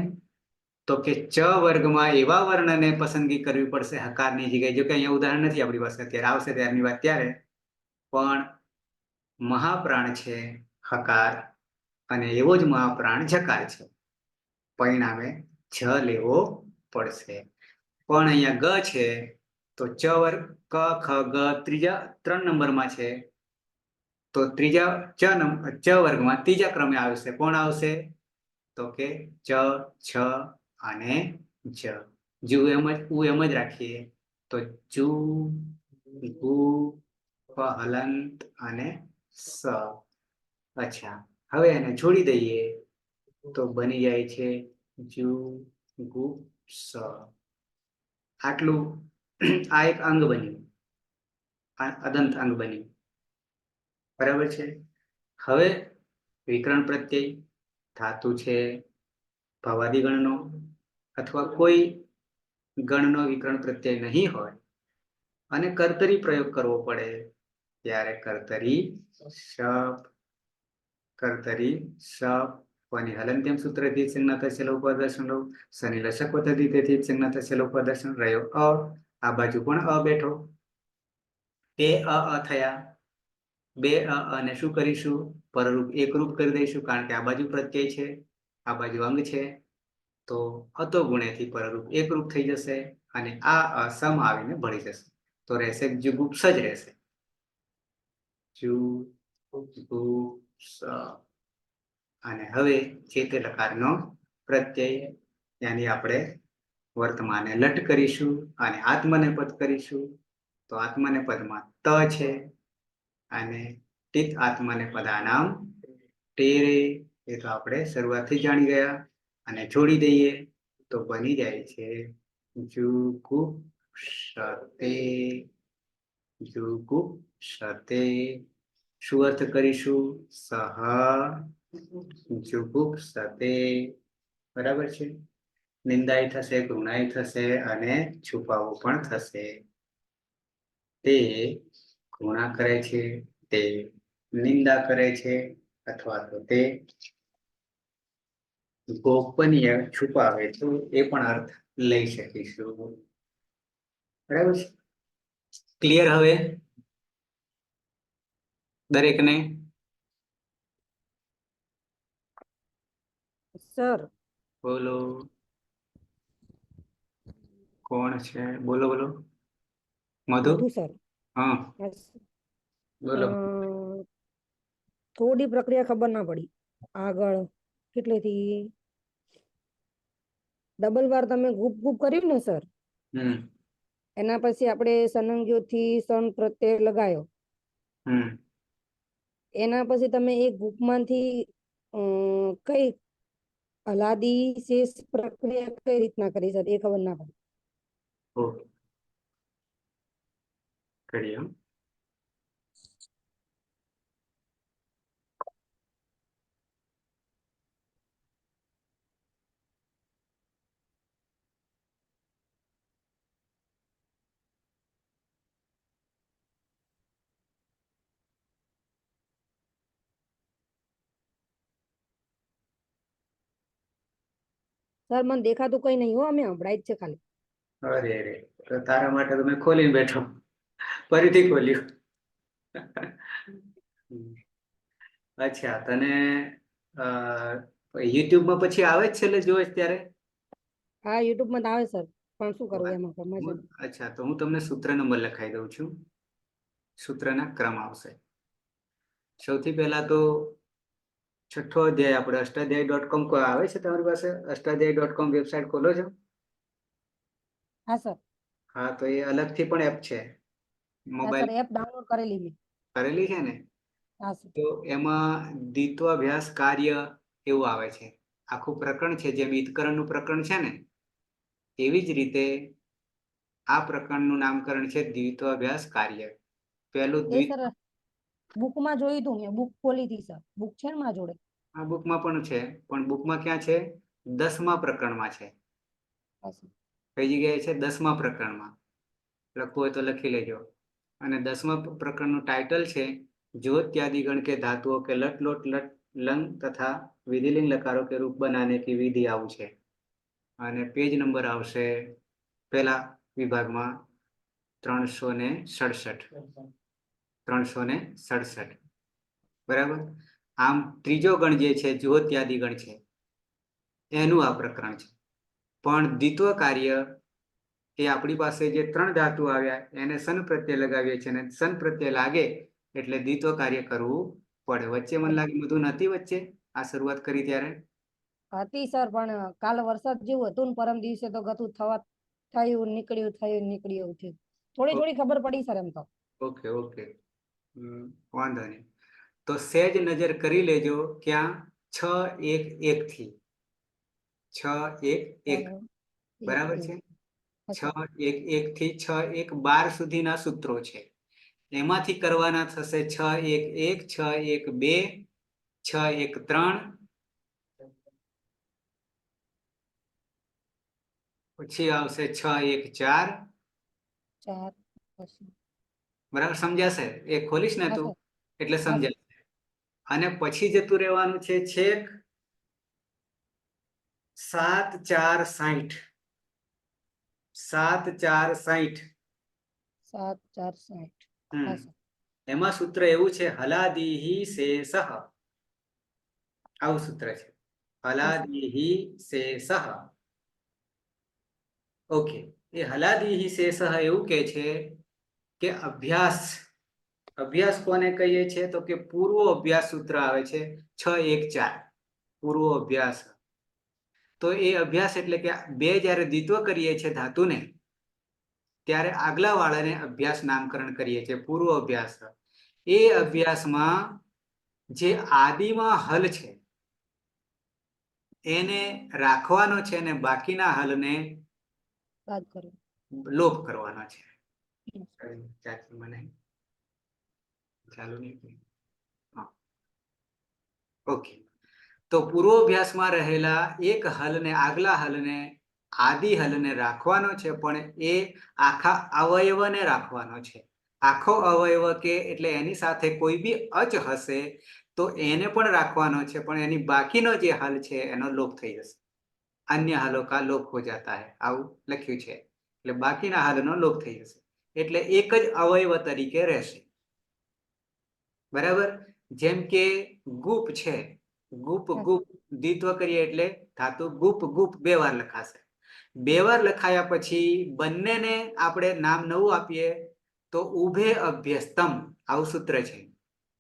તો કે ચ વર્ગમાં એવા વર્ણને પસંદગી કરવી પડશે હકારની જગ્યાએ. જો કે અહીંયા ઉદાહરણ નથી આપણી પાસે, અત્યારે આવશે ત્યારની વાત ત્યારે. પણ મહાપ્રાણ છે હકાર અને એવો જ મહાપ્રાણ જકાર છે, પરિણામે જ લેવો પડશે. પણ અહીંયા ગ છે તો ચ વર્ગ, ક ખ ગ ત્રીજા 3 નંબરમાં છે, તો ત્રીજા ચ વર્ગમાં ત્રીજા ક્રમે આવશે. કોણ આવશે? તો કે ચ, છ અને જ. જુ એમ જ, ઉ એમ જ રાખીએ તો જુ, ગુ, હલંત અને સ. અચ્છા, હવે એને છોડી દઈએ તો બની જાય છે જુ, ગુ, સ. આટલું આ એક અંગ બન્યું, આ અદંત અંગ બન્યું, બરાબર છે. હવે વિકરણ પ્રત્યય ધાતુ છે ભવાદી ગણનો અથવા કોઈ ગણનો વિકરણ પ્રત્યય નહીં હોય અને કર્તરી પ્રયોગ કરવો પડે ત્યારે કર્તરી શપ વની હલંત્યમ સૂત્રથી સંજ્ઞા થશે લોપદર્શન લો, શનિ લશક પદ્ધતિ તેથી સંજ્ઞા થશે લોપદર્શન રહ્યો અ. આ બાજુ પણ અ બેઠો, તે અ થયા. બે અને શું કરીશું? પરરૂપ એકરૂપ કરી દઈશું, કારણ કે આ બાજુ પ્રત્યય છે, આ બાજુ અંગ છે. તો અતો ગુણેથી પરરૂપ એકરૂપ થઈ જશે અને આ સમ આવીને ભળી જશે. તો રહેશે જુગુપ્સ જ રહેશે, જુગુપ્સ. અને હવે જે તે લકારનો પ્રત્યય, ત્યાંની આપણે વર્તમાને લટ કરીશું અને આત્મને પદ કરીશું. તો આત્મને પદમાં ત છે અને ટિત આત્મને પદાનામ ટેરે, એ તો આપણે શરૂઆતથી જાણી ગયા. અને છોડી દઈએ તો બની જાય છે જુગુપ્સતે. જુગુપ્સતે. શું અર્થ કરીશું? સહ જુગુપ્સતે, બરાબર છે. નિંદાય થશે, ગુણાય થશે અને છુપાવવું પણ થશે. તે ગુણા કરે છે, તે નિંદા કરે છે, અથવા તો તે ગોપનીય છુપાવે તો એ પણ અર્થ લઈ શકીશું, બરાબર છે. ક્લિયર હવે દરેકને?
સર
બોલો, કોણ છે? બોલો બોલો. મધુ
મધુ સર.
હા બોલો.
થોડી પ્રક્રિયા ખબર ના પડી આગળ કેટલેથી ડબલ વાર તમે ગુપ ગુપ કર્યું ને સર,
હમ
એના પછી આપણે સનંગીઓથી સન પ્રત્યય લગાયો.
હમ
એના પછી તમે એક ગુપમાંથી કઈ હલાદી શેષ પ્રક્રિયા કઈ રીતના કરી સર એ ખબર ના પડી.
ઓકે કરીએ.
સર મને દેખાતું કઈ નહીં હો, અમે હંભળાય જ છે ખાલી.
અરે રે, તો તારા માટે તો મેં ખોલીને બેઠો, ફરીથી ખોલ્યું. અચ્છા, તને યુટ્યુબમાં પછી આવે જ છે એટલે જોવે ત્યારે?
હા યુટ્યુબમાં તો આવે સર, પણ શું કરવું એમાં સમજ નથી.
અચ્છા, તો હું તમને સૂત્ર નંબર લખાઈ દઉં છું. સૂત્રના ક્રમ આવશે. સૌથી પહેલા તો છઠ્ઠો અધ્યાય આપણે અષ્ટાધ્યાય.com આવે છે તમારી પાસે? અષ્ટાધ્યાય.com વેબસાઇટ ખોલો છો?
હા સર.
હા, તો એ અલગથી પણ એપ છે.
હા સર, એપ ડાઉનલોડ કરેલી મેં.
કરેલી છે ને?
હા સર.
તો એમાં દ્વિત્વાભ્યાસ કાર્ય એવું આવે છે. આખું પ્રકરણ છે, જેમ ઈતકરણનું પ્રકરણ છે ને એવી જ રીતે આ પ્રકરણનું નામકરણ છે દ્વિત્વાભ્યાસ કાર્ય. પહેલું
એ સર બુકમાં જોયું હતું મેં, બુક ખોલી હતી સર, બુક છે ને મારા જોડે.
આ બુકમાં પણ છે, પણ બુકમાં ક્યાં છે? 10મા પ્રકરણમાં છે.
હા સર.
કઈ જગ્યાએ છે? 10મા પ્રકરણમાં. લખવું હોય તો લખી લેજો. અને 10મા પ્રકરણનું ટાઇટલ છે ज्योत्यादिगण के धातुओं के लट लोट लट लंग तथा विधिलिंग लकारों के रूप बनाने की विधि आવું છે. અને પેજ નંબર આવશે પહેલા વિભાગમાં 367. બરાબર. આમ ત્રીજો ગણ જે છે જ્યોત્યાદિ ગણ છે એનું આ પ્રકરણ છે. પણ દ્વિત્વ કાર્ય એ આપણી પાસે જે 3 ધાતુ આવ્યા એને સન પ્રત્યય લગાવીએ છીએ, અને સન પ્રત્યય લાગે એટલે દ્વિત્વ કાર્ય કરવું પડે. વચ્ચે મને લાગે બધું નથી, વચ્ચે આ શરૂઆત કરી ત્યારે
હતી સર, પણ કાલ વરસાદ જેવું હતું ને પરમ દિવસે તો ગતું થયું નીકળ્યું થયું. થોડી થોડી ખબર પડી સર એમ તો.
ઓકે ઓકે, વાંધો નહીં. તો સહેજ નજર કરી લેજો ક્યાં 6-1-1 થી 6-1-1 બરાબર છે. 6-1-1 થી 6-1-12 સુધીના સૂત્રો છે. એમાંથી કરવાના થશે 6-1-1, 6-1-2, 6-1-3, પછી આવશે 6-1-4. બરાબર સમજાશે? એ ખોલીશ ને તું એટલે સમજાશે. અને પછી જતું રહેવાનું છે છેક 7-4-60. 7-4-60. એમાં સૂત્ર એવું છે હલાદીહી શેષ. આવું સૂત્ર છે, હલાદીહી શેષ. ઓકે, એ હલાદીહી શેષ એવું કે છે કે અભ્યાસ કોને કહીએ છીએ? તો કે પૂર્વ અભ્યાસ સૂત્ર આવે છે 6-1-4 પૂર્વ અભ્યાસ. તો એ અભ્યાસ એટલે કે બે જ્યારે દ્વિત્વ કરીએ છીએ ધાતુને ત્યારે આગલા વાળાને અભ્યાસ નામકરણ કરીએ છીએ પૂર્વ અભ્યાસ. એ અભ્યાસમાં જે આદિમાં હલ છે એને રાખવાનો છે અને બાકીના હલને લોપ કરવાનો છે. ચાલુ નહીં. ઓકે, તો પૂર્વાભ્યાસમાં રહેલા એક હલને આગલા હલને આદિ હલને રાખવાનો છે, પણ એ આખા અવયવને રાખવાનો છે. આખો અવયવ કે એટલે એની સાથે કોઈ બી અચ હશે તો એને પણ રાખવાનો છે, પણ એની બાકીનો જે હલ છે એનો લોપ થઈ જશે. અન્ય હલો કા લોપ હો જાતા હૈ, આવું લખ્યું છે. એટલે બાકીના હલનો લોપ થઈ જશે, એટલે એક જ અવયવ તરીકે રહેશે. બરાબર. જેમ કે ગુપ છે, ગુપ દ્વિત્વ કરીએ એટલે ધાતુ ગુપ 2 વાર લખાશે. 2 વાર લખાયા પછી બંનેને આપણે નામ નવું આપીએ તો ઉભે અભ્યસ્તમ આવું સૂત્ર છે.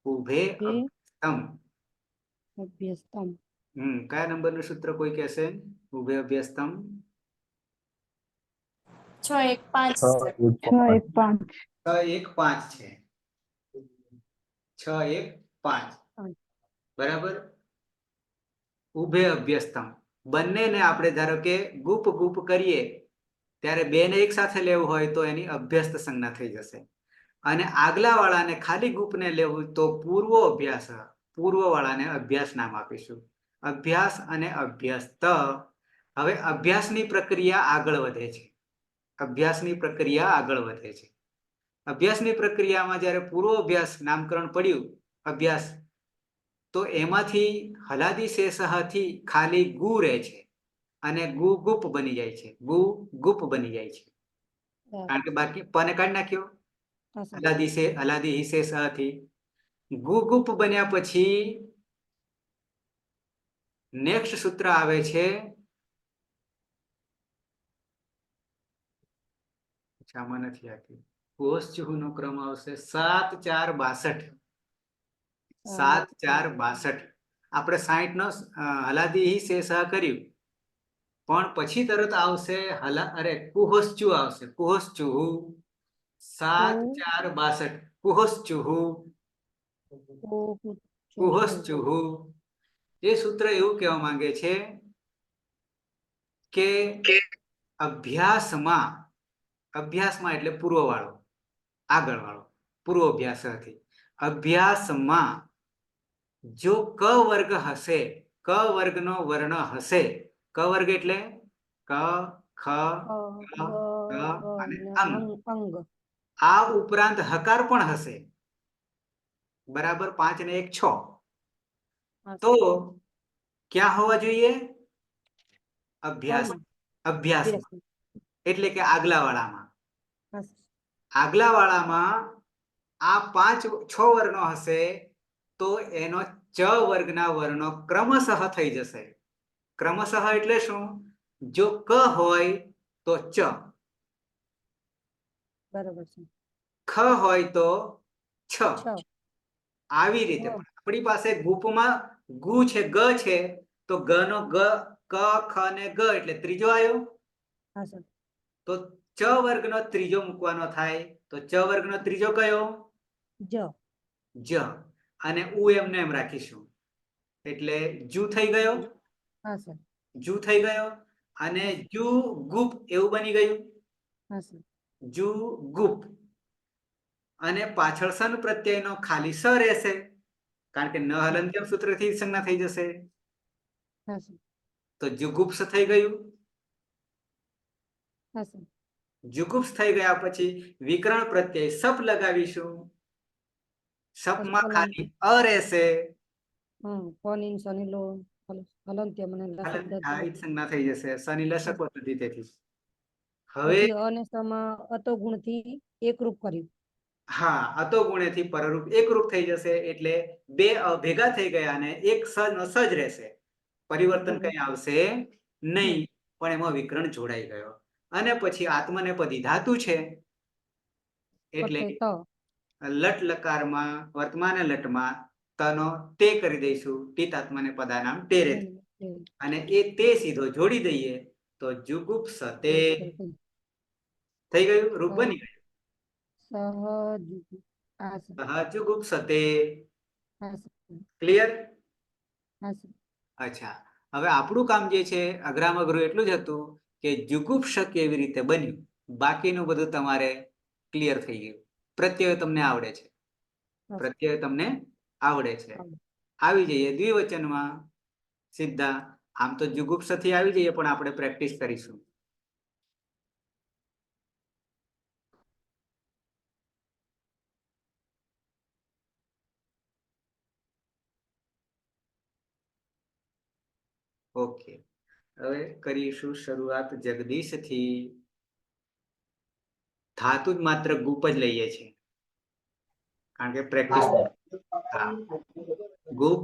ઉભે
ઉભે
અભ્યસ્તમ.
અભ્યસ્તમ.
કયા નંબરનું સૂત્ર કોઈ કહેશે? ઉભે અભ્યસ્તમ
6 1 5 સર.
6 1 5.
6 1 5 છે. 6 1 5 બરાબર. ઉભે અભ્યસ્તમ બંનેને આપણે ધારો કે ગુપ ગુપ કરીએ ત્યારે બેને એક સાથે લેવું હોય તો એની અભ્યસ્ત સંજ્ઞા થઈ જશે. અને આગલા વાળાને ખાલી ગુપને લેવું તો પૂર્વો અભ્યાસ, પૂર્વ વાળાને અભ્યાસ નામ આપીશું. અભ્યાસ અને અભ્યસ્ત. હવે અભ્યાસની પ્રક્રિયા આગળ વધે છે. અભ્યાસની પ્રક્રિયા આગળ વધે છે. અભ્યાસની પ્રક્રિયામાં જ્યારે પૂર્વ અભ્યાસ નામકરણ પડ્યું અભ્યાસ, તો એમાંથી હલાદી શેષથી ખાલી ગુ રહે છે અને ગુ ગુપ બની જાય છે. ગુ ગુપ બની જાય છે. કારણ કે બાકી પને કાઢી નાખ્યો હલાદી શેષથી. ગુ ગુપ બન્યા પછી નેક્સ્ટ સૂત્ર આવે છે આમાં નથી આવતી. કોષચુહુનો ક્રમ આવશે 7 4 62. 7 4 62. આપણે 60 નો હલાદી શેષ કર્યું પણ પછી તરત આવશે કુહોશ્ચુ આવશે. કુહોશ્ચુહુ 7 4 62. કુહોશ્ચુહુ કુહોશ્ચુહુ. એ સૂત્ર એવું કહેવા માંગે છે કે અભ્યાસમાં એટલે પૂર્વ વાળો, આગળ વાળો, પૂર્વ અભ્યાસથી અભ્યાસમાં જો ક વર્ગ હશે, ક વર્ગનો વર્ણ હશે. ક વર્ગ એટલે ક ખ અને અંગ. આ ઉપરાંત હકાર પણ હશે. બરાબર. 5 ને 1 6. તો ક્યાં હોવા જોઈએ? અભ્યાસમાં એટલે કે આગલા વાળામાં. આગલા વાળામાં આ 5 6 વર્ણો હશે તો એનો ચ વર્ગના વર્ણો ક્રમશઃ થઈ જશે. ક્રમશઃ એટલે શું? જો ક હોય તો ચ,
બરાબર છે.
ખ હોય તો છ. આવી રીતે આપણી પાસે ગુપમાં ગુ છે, ગ છે, તો ગ નો ગ, ક ખ ને ગ એટલે ત્રીજો આવ્યો. તો ચ વર્ગનો ત્રીજો મૂકવાનો થાય તો ચ વર્ગનો ત્રીજો કયો? જ. અને ઉ એમને એમ રાખીશું એટલે જુ થઈ ગયો. જુ થઈ ગયો. અને જુ ગુપ એવું બની ગયું. જુ ગુપ. અને પાછળ સન પ્રત્યયનો ખાલી સ રહેશે કારણ કે ન હલંત્યમ સૂત્રથી સંજ્ઞા થઈ જશે. તો જુગુપ્સ થઈ ગયું. જુગુપ્સ થઈ ગયા પછી વિકરણ પ્રત્યય સપ લગાવીશું. સપમાં ખાલી અ રહેશે. સંજ્ઞા થઈ જશે. સની લસક પદ્ધતિ તેથી. હવે
અતો ગુણથી એકરૂપ કર્યું.
હા, અતો ગુણેથી પરરૂપ એકરૂપ થઈ જશે એટલે બે ભેગા થઈ ગયા અને એક સજ નો સજ રહેશે. પરિવર્તન કઈ આવશે નહીં, પણ એમાં વિકરણ જોડાઈ ગયો. અને પછી આત્મનેપદી ધાતુ છે એટલે લટ લકારમાં વર્તમાન લટમાં તનો તે કરી દઈશું. ટીત આત્મને પદાનામ ટેરે. અને એ તે સીધો જોડી દઈએ તો જુગુપ્સતે થઈ ગયું. રૂપ બની ગયું. સહજુગુપ્સતે. ક્લિયર? અચ્છા, હવે આપણું કામ જે છે અઘરામાં અઘરું એટલું જ હતું કે જુગુપ્સ કેવી રીતે બન્યું. બાકીનું બધું તમારે ક્લિયર થઈ ગયું. પ્રત્યય તમને આવડે છે. પ્રત્યય તમને આવડે છે. આવી જઈએ દ્વિવચનમાં સીધા. આમ તો જુગુપ્સથી આવી જઈએ પણ આપણે પ્રેક્ટિસ કરીશું. ઓકે, હવે કરીશું શરૂઆત જગદીશથી. ધાતુ જ માત્ર ગુપ જ લઈએ છીએ કારણ કે પ્રેક્ટિસ. ગુપ,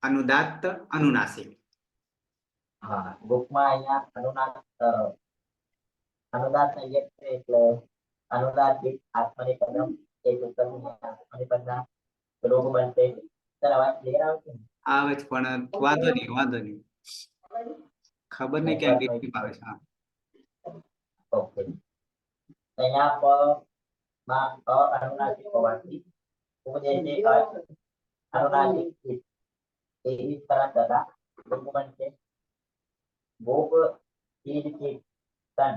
અનુદાત્ત, અનુનાસિક.
હા, ગુપમાં અહીંયા અનુદાત્ત એક છે એટલે अनुदात्तिक आत्मनेपदम એ સૂત્રથી આત્મનેપદના રોગ બનશે. સર અવાજ ક્લિયર આવે છે?
આવે છે પણ વાંધો નહીં ખબર નહીં ક્યાં ડિસ્ટર્બ આવે છે. હા
ઓકે. અહીંયા પ માં અનુનાસિક હોવાથી ઉપજે છે અનુનાસિક એવી તરત તથા રોગ બનશે. ભોગ ચીજ કે તન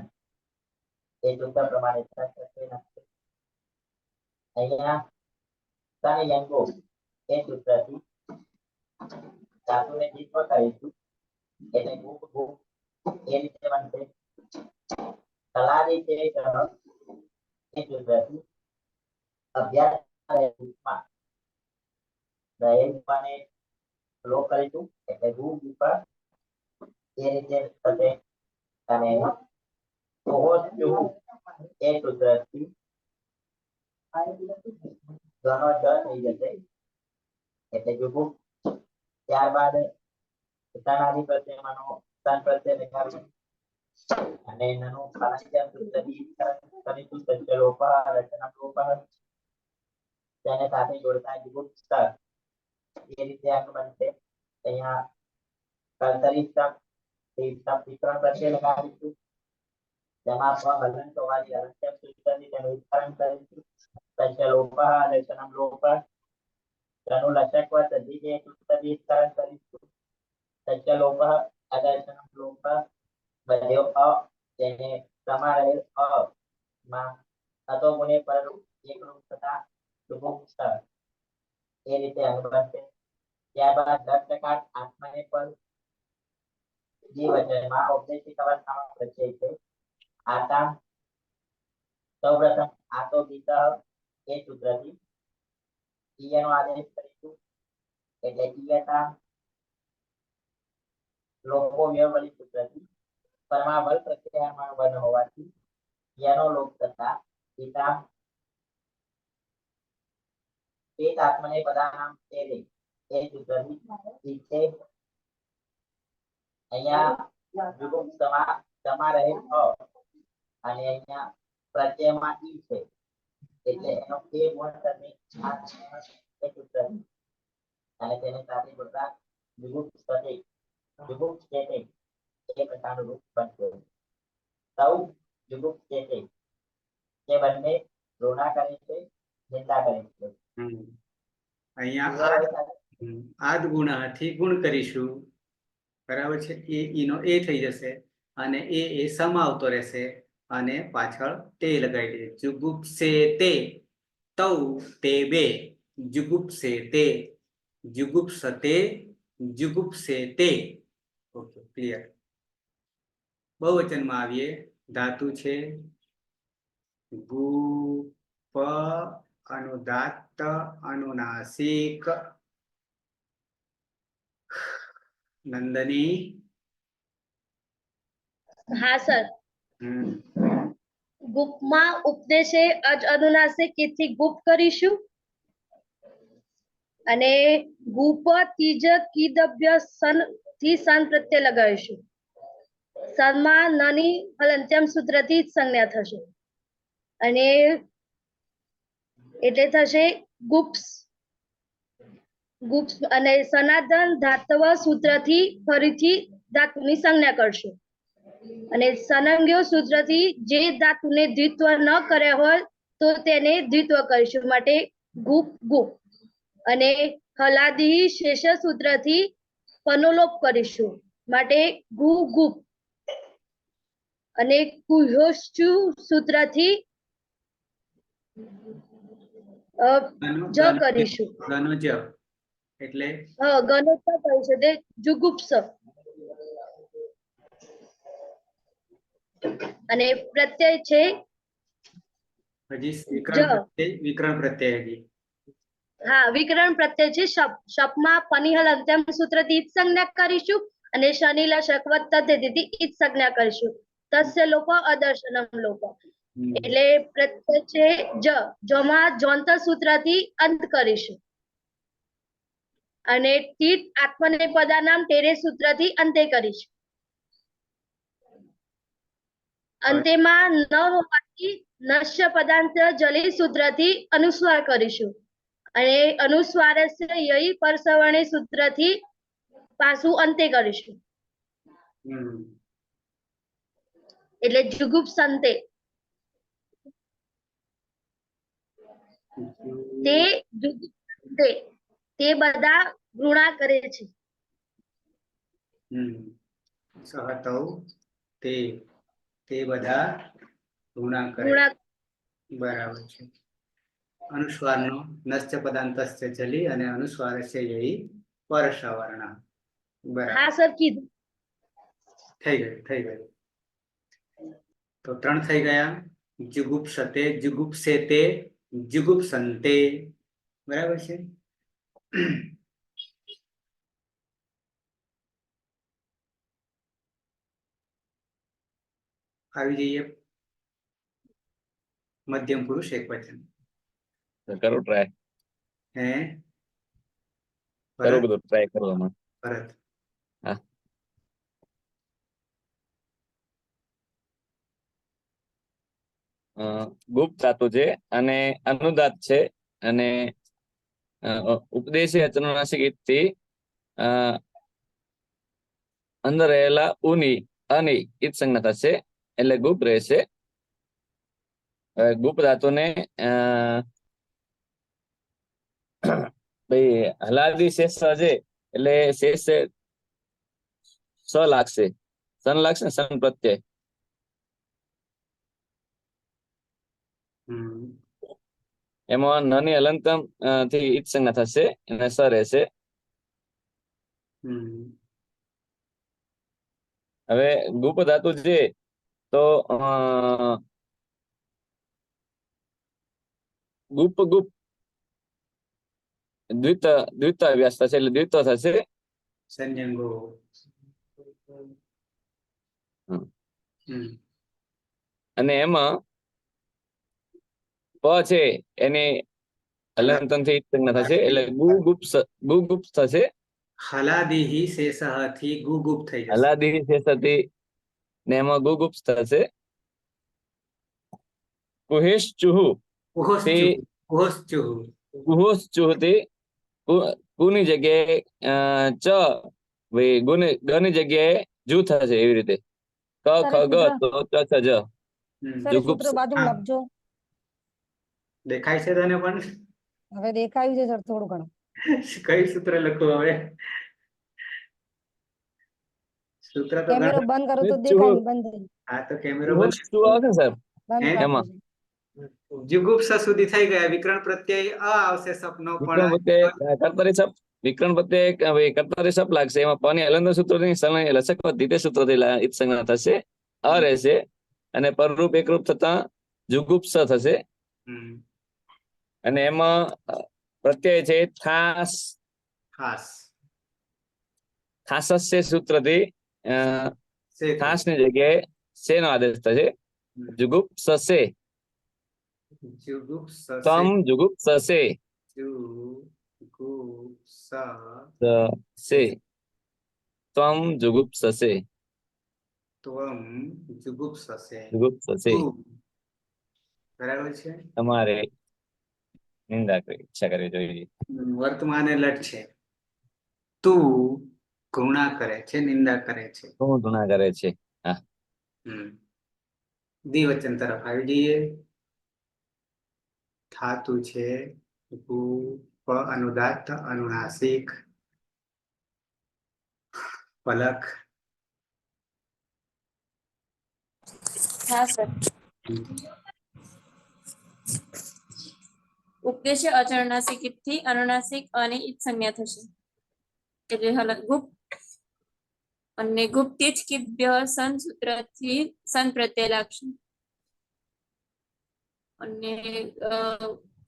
એ સૂત્ર પ્રમાણે અહીંયા તન યંગો એ સૂત્રથી ધાતુને જીવ કરીશું એટલે ભૂખ ભૂખ એ રીતે બનશે. તલાદી છે એ સૂત્રથી અભ્યાસ રૂપમાં દહેજને લો કરીશું એટલે ભૂખ ઉપર એ રીતે થશે. અને એ સૂત્રથી ઘણો જ થઈ જશે એટલે જુગુપ. ત્યારબાદ તનાદી પ્રત્યયમાંનો તન પ્રત્યય લગાવીશું અને નાનું કાળાંજ્ય સૂત્રથી કરીશું સજ્જલોપ રચનાલોપ તેને સાથે જોડતા જુગુપ સ્તર એ રીતે આગળ બનશે. અહીંયા કર્તરી સ્તર વિતરણ પ્રત્યય લગાવીશું જેમાં હલન હોવાથી હલનચમ સૂત્રથી તેનું વિસ્તરણ કરીશું. સજ્જલોપ રચનાલોપ તેનું લચકવા સદી જે સૂત્રથી વિસ્તરણ કરીશું. સજ્જલોપ આદર્શનલોપ બધ્યો અ તેને સમા રહેલ અ માં અતો ગુણે પર એકરૂપ થતા જુગુપ સ્તર એ રીતે આગળ બનશે. ત્યારબાદ 10% આત્માને પર જીવચરમાં ઔપદેશિક અવસ્થામાં પ્રત્યય છે. આતા સૌપ્રથમ આતો ગીત એ સૂત્રથી ઈયનો આદેશ કરીશું એટલે ઈયતા લોકો વ્યવહારિક સૂત્રથી પરમાવલ પ્રક્રિયામાં બન હોવાથી યનો લોપ થતા પિતા એક આત્મને પદાનામ તેરે એ સૂત્રથી ઈચ્છે. અહીંયા જુગુપ સમા રહે અને અહીંયા પ્રત્યયમાં ઈ છે એટલે એનો એ ગુણ કરને એ સૂત્રથી અને તેને સાથે જોડતા જુગુપ સ્થિતિ જુગુપ સ્થિતિ એ પ્રકારનું રૂપ બનશે. સૌ જુગુપ સ્થિતિ એ બંને ઋણા કરે છે નિંદા કરે છે.
અહીંયા આદ ગુણાથી ગુણ કરીશું બરાબર છે. એ ઈનો એ થઈ જશે અને એ સમાવતો રહેશે અને પાછળ તે લગાવી દે. જુગુપ્સે તે તૌ તે બે જુગુપ્સે તે જુગુપ્સતે જુગુપ્સે તે. Okay clear. બહુવચનમાં આવીએ. ધાતુ છે ગુ પ અનુદાત્ત અનુનાસિક નંદની.
હા સર. ગુપમાં ઉપદેશે અજ અનુનાસિક થી ગુપ કરીશું અને ગુપ તીજ કીદભ્ય સન થી સન પ્રત્યય લગાવીશું. સનમાં નાની હલંત્યમ સૂત્રથી જ સંજ્ઞા થશે અને એટલે થશે ગુપ્સ ગુપ્સ અને સનાતન ધાતવ સૂત્રથી ફરીથી ધાતુની સંજ્ઞા કરશું અને સનંગ્યો સૂત્રથી જે ધાતુને દ્વિત્વ ન કર્યા હોય તો તેને દ્વિત્વ કરીશું માટે ગુપ ગુપ અને હલાદી શેષ સૂત્રથી પનોલોપ કરીશું માટે ગુ ગુપ અને કુહોશ્ચુ સૂત્રથી જ કરીશું.
ગનો જ એટલે
ગણોજ કરીશું તે જુગુપ્સ અને પ્રત્યય છે
હજી વિકરણ પ્રત્યય હજી.
હા વિકરણ પ્રત્યય છે શપ. શપમાં પનિહલ અંત્યમ સૂત્રથી જ સંજ્ઞા કરીશું અને શનિલ શકવત તદ્ધિતિ જ સંજ્ઞા કરીશું. તસ્ય લોપ અદર્શનમ લોપ એટલે પ્રત્યય છે જ જોમાં જોંત સૂત્રથી અંત કરીશું અને તીત આત્મને પદાનામ તેરે સૂત્રથી અંતે કરીશું. અંતેમાં ન હોવાથી નશ્ય પદાંત જલી સૂત્રથી અનુસ્વાર કરીશું અને અનુસ્વારસ્ય યઈ પરસવર્ણી સૂત્રથી પાછું અંતે કરીશું
હમ
એટલે જુગુપ્સંતે તે જુગુપ્સંતે તે બધા ઘૃણા કરે છે
સહતૌ તે તે બધા ઘૃણા કરે
ઘૃણા
બરાબર છે અનુસ્વારનો નશ્ય પદાંતસ્ય ચલી અને અનુસ્વારસ્ય યઈ પરસવર્ણ બરાબર
હા સર કીધું
થઈ ગયું તો 3 થઈ ગયા જુગુપ્સતે જુગુપ્સેતે જુગુપ્સંતે બરાબર છે આવી જઈએ મધ્યમ પુરુષ એકવચન
કરો ટ્રાય
હે
કરો
ભરત
બધું ટ્રાય કરવામાં
ભરત
ગુપ્ત ધાતુ છે અને અનુદાત છે અને ઉપદેશી અચનુનાસિક થી અંદર રહેલા ઉની અની ઈત સંજ્ઞા થશે એટલે ગુપ્ત રહેશે ગુપ્ત ધાતુને ભાઈ હલાદી શેષ છે એટલે શેષ સ લાગશે સન લાગશે ને સન પ્રત્યય એમાં નાની હલંતમ થી ઈત સંજ્ઞા થશે અને સ રહેશે હવે ગુપ ધાતુ છે તો ગુપ ગુપ દ્વિતાવ્યાસ થશે એટલે દ્વિત્વ થશે
સંજંગો
અને એમાં પ છે એની હલંતન થી ઈત સંજ્ઞા થશે એટલે ગુગુપ થશે
હલાદિહિ શેષઃ થી ગુગુપ થઈ જશે
હલાદી શેષથી ને એમાં ગુગુપ થશે કુહેશ્ચુહુ કુહોશ્ચુહ થી કુની જગ્યાએ ચ ભાઈ ગની જગ્યાએ જુ થશે એવી રીતે ક ખ ગ તો ચ છ જ
સૂત્ર બાજુ લખજો
દેખાય છે તને પણ
હવે દેખાયું છે સર થોડું ઘણું
કઈ સૂત્ર લખું હવે સૂત્ર તો
કેમેરો બંધ કરો તો દેખાય નહીં બંધ થઈ
હા તો કેમેરો બંધ
આવશે સર
બંધ
એમાં
રાખજો.
જુગુપ્સ સુધી થઈ ગયા વિકરણ પ્રત્યય અ આવશે સપનો
વિકરણ પ્રત્યય કર્તરી સપ વિકરણ પ્રત્યય હવે કર્તરી સપ લાગશે એમાં પાની હલંત સૂત્રની સલંગ લસક દ્વિતીય સૂત્રથી ઈત સંજ્ઞા થશે અ રહેશે અને પરરૂપ એકરૂપ થતા જુગુપ્સ થશે અને એમાં પ્રત્યય છે ખાસ ખાસસ્ય સૂત્રથી ખાસ ની જગ્યાએ સે નો આદેશ થશે જુગુપ્સસે તમ જુગુપ્સસે ત્વમ જુગુપ્સસે જુગુપ્સસે
બરાબર છે
તમારે નિંદા કરી ઈચ્છા કરવી જોઈએ
વર્તમાને લટ છે તું ઘૃણા કરે છે નિંદા કરે છે
શું ગુના કરે છે
દ્વિવચન તરફ આવી જઈએ ધાતુ છે પ અનુદાત્ત અનુનાસિક પલક
હા સર ઉપદેશ્ય અચરણાસિક થી અનુનાસિક અને ઈત સંજ્ઞા થશે એટલે હલક ગુપ્ત અને ગુપ્તિજ કિભ્ય સન સૂત્રથી સન પ્રત્યય લાગશે અને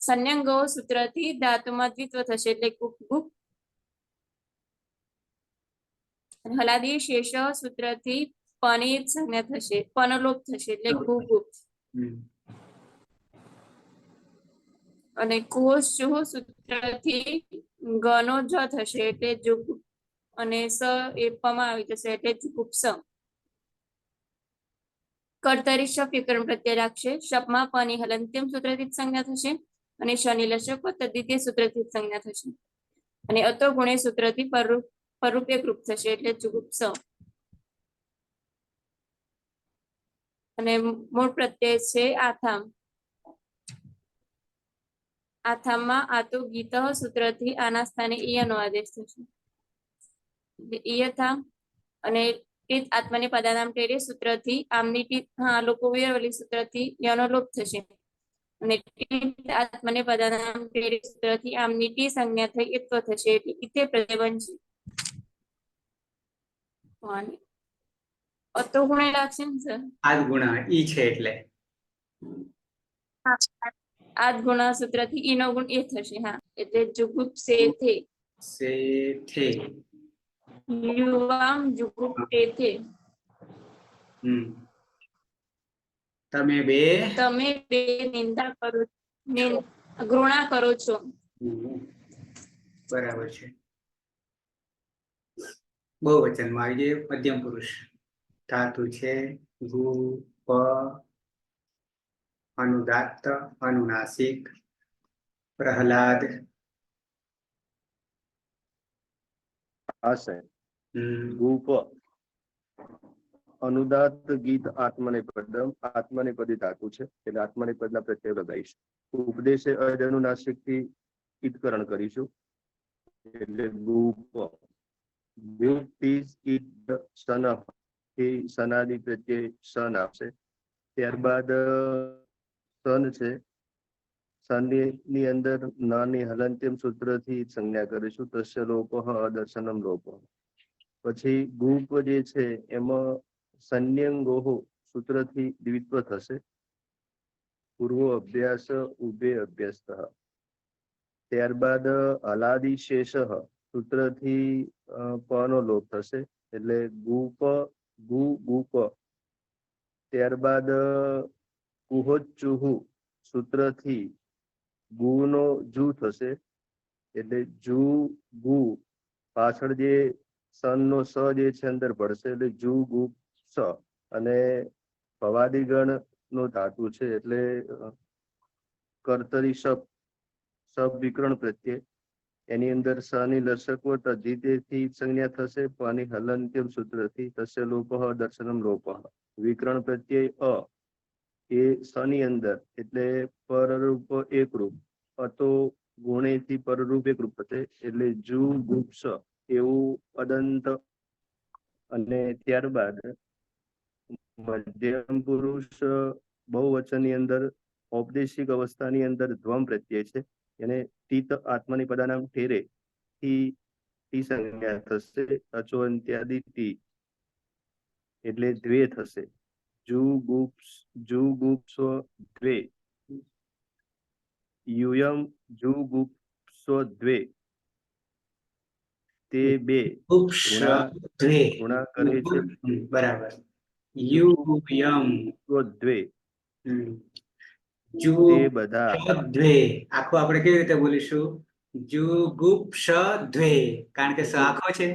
સંન્યંગો સૂત્રથી ધાતુમાં દ્વિત્વ થશે એટલે ગુપ ગુપ અને હલાદી શેષ સૂત્રથી પની સંજ્ઞા થશે પનલોપ થશે એટલે ગુગુપ અને કુહોશ્ચુહ સૂત્રથી ગનો જ થશે એટલે જુગ અને સ એ પમાં આવી જશે એટલે જુગુપ્સ કર્તરી શપ વિકરણ પ્રત્યય લાગશે. શપમાં પની હલંત્યમ સૂત્રથી જ સંજ્ઞા થશે અને શનિ લશક તદ્વિતીય સૂત્રથી જ સંજ્ઞા થશે અને અતો ગુણે સૂત્રથી પરરૂપ એકરૂપ થશે એટલે જુગુપ્સ. અને મૂળ પ્રત્યય છે આથામ. આથામમાં આતો ગીત સૂત્રથી આના સ્થાને ઈયનો આદેશ થશે. ઈયથા અને ટીત આત્માની પદાનામ ટેરે સૂત્રથી આમની ટીત હા લોકો વેરવલી સૂત્રથી યનો લોપ થશે અને ટીત આત્માને પદાનામ ટેરે સૂત્રથી આમની ટી સંજ્ઞા થઈ ઇત્વ થશે એટલે ઇતે પ્રત્યય બનશે. અને અતો ગુણે લાગશે ને સર?
આદ ગુણા ઈ છે એટલે
આદ ગુણા સૂત્રથી ઈ નો ગુણ એ થશે. હા એટલે જુગુપ્સે થે
સે થે.
યુવામ જુગુપ્તે થે.
તમે બે
તમે બે નિંદા કરો ઘૃણા કરો છો.
બરાબર છે. બહુવચનમાં આવી ગયું મધ્યમ પુરુષ ધાતુ છે ગુ પ અનુદાત્ત અનુનાસિક પ્રહલાદ.
આશય ગૂપ અનુદાત ગીત આત્મનેપદમ આત્મનેપદી ધાતુ છે એટલે આત્મનેપદના પ્રત્યય લગાવીશું. ઉપદેશે અજ અનુનાસિક થી ઈદકરણ કરીશું એટલે ગૂપ. સનાદી પ્રત્યય સન આપશે. ત્યારબાદ સન છે. સનની અંદર નાની હલંત્યમ સૂત્રથી સંજ્ઞા કરીશું તસ્ય લોપ અદર્શનમ લોપ. પછી ગૂપ જે છે એમાં સંન્યંગોહો સૂત્રથી દ્વિત્વ થશે. પૂર્વો અભ્યાસ ઉભે અભ્યાસ. ત્યારબાદ હલાદિશેષ સૂત્રથી પનો લોપ થશે એટલે ગૂપ ગુ ગૂપ. ત્યારબાદ કુહોચુહુ સૂત્રથી ગુનો જુ થશે એટલે જુ ગુ. પાછળ જે સન નો સ જે છે અંદર પડશે એટલે જુ ગુ સ. અને ભવાદિગણ નો ધાતુ છે એટલે કર્તરી શબ વિકરણ પ્રત્યે એની અંદર સની લસકો તદ્ધિતેથી સંજ્ઞા થશે. પાની હલંત્યમ સૂત્રથી તસ્ય લોપ દર્શનમ લોપ. વિકરણ પ્રત્યય અ એ સની અંદર એટલે પરરૂપ એકરૂપ. અતો ગુણેથી પરરૂપ એકરૂપ થશે એટલે જુ ગુપ્સ એવું અદંત. અને ત્યારબાદ મધ્યમ પુરુષ બહુવચનની અંદર ઔપદેશિક અવસ્થાની અંદર ધ્વમ પ્રત્યય છે એને તીત આત્માની પદાનામ ઠેરે થી ટી સંજ્ઞા થશે. અચો અંત્યાદિ ટી એટલે દ્વે થશે. જુ ગુપ્સો દ્વે યુયમ જુ ગુપ્સો દ્વે. તે બે ગુણા કરે છે.
બરાબર. યુ યમ
દ્વે
જુ
તે બધા
દ્વે આખું આપણે કેવી રીતે બોલીશું? જુગુપ્સ દ્વે કારણ કે સ આખો છે.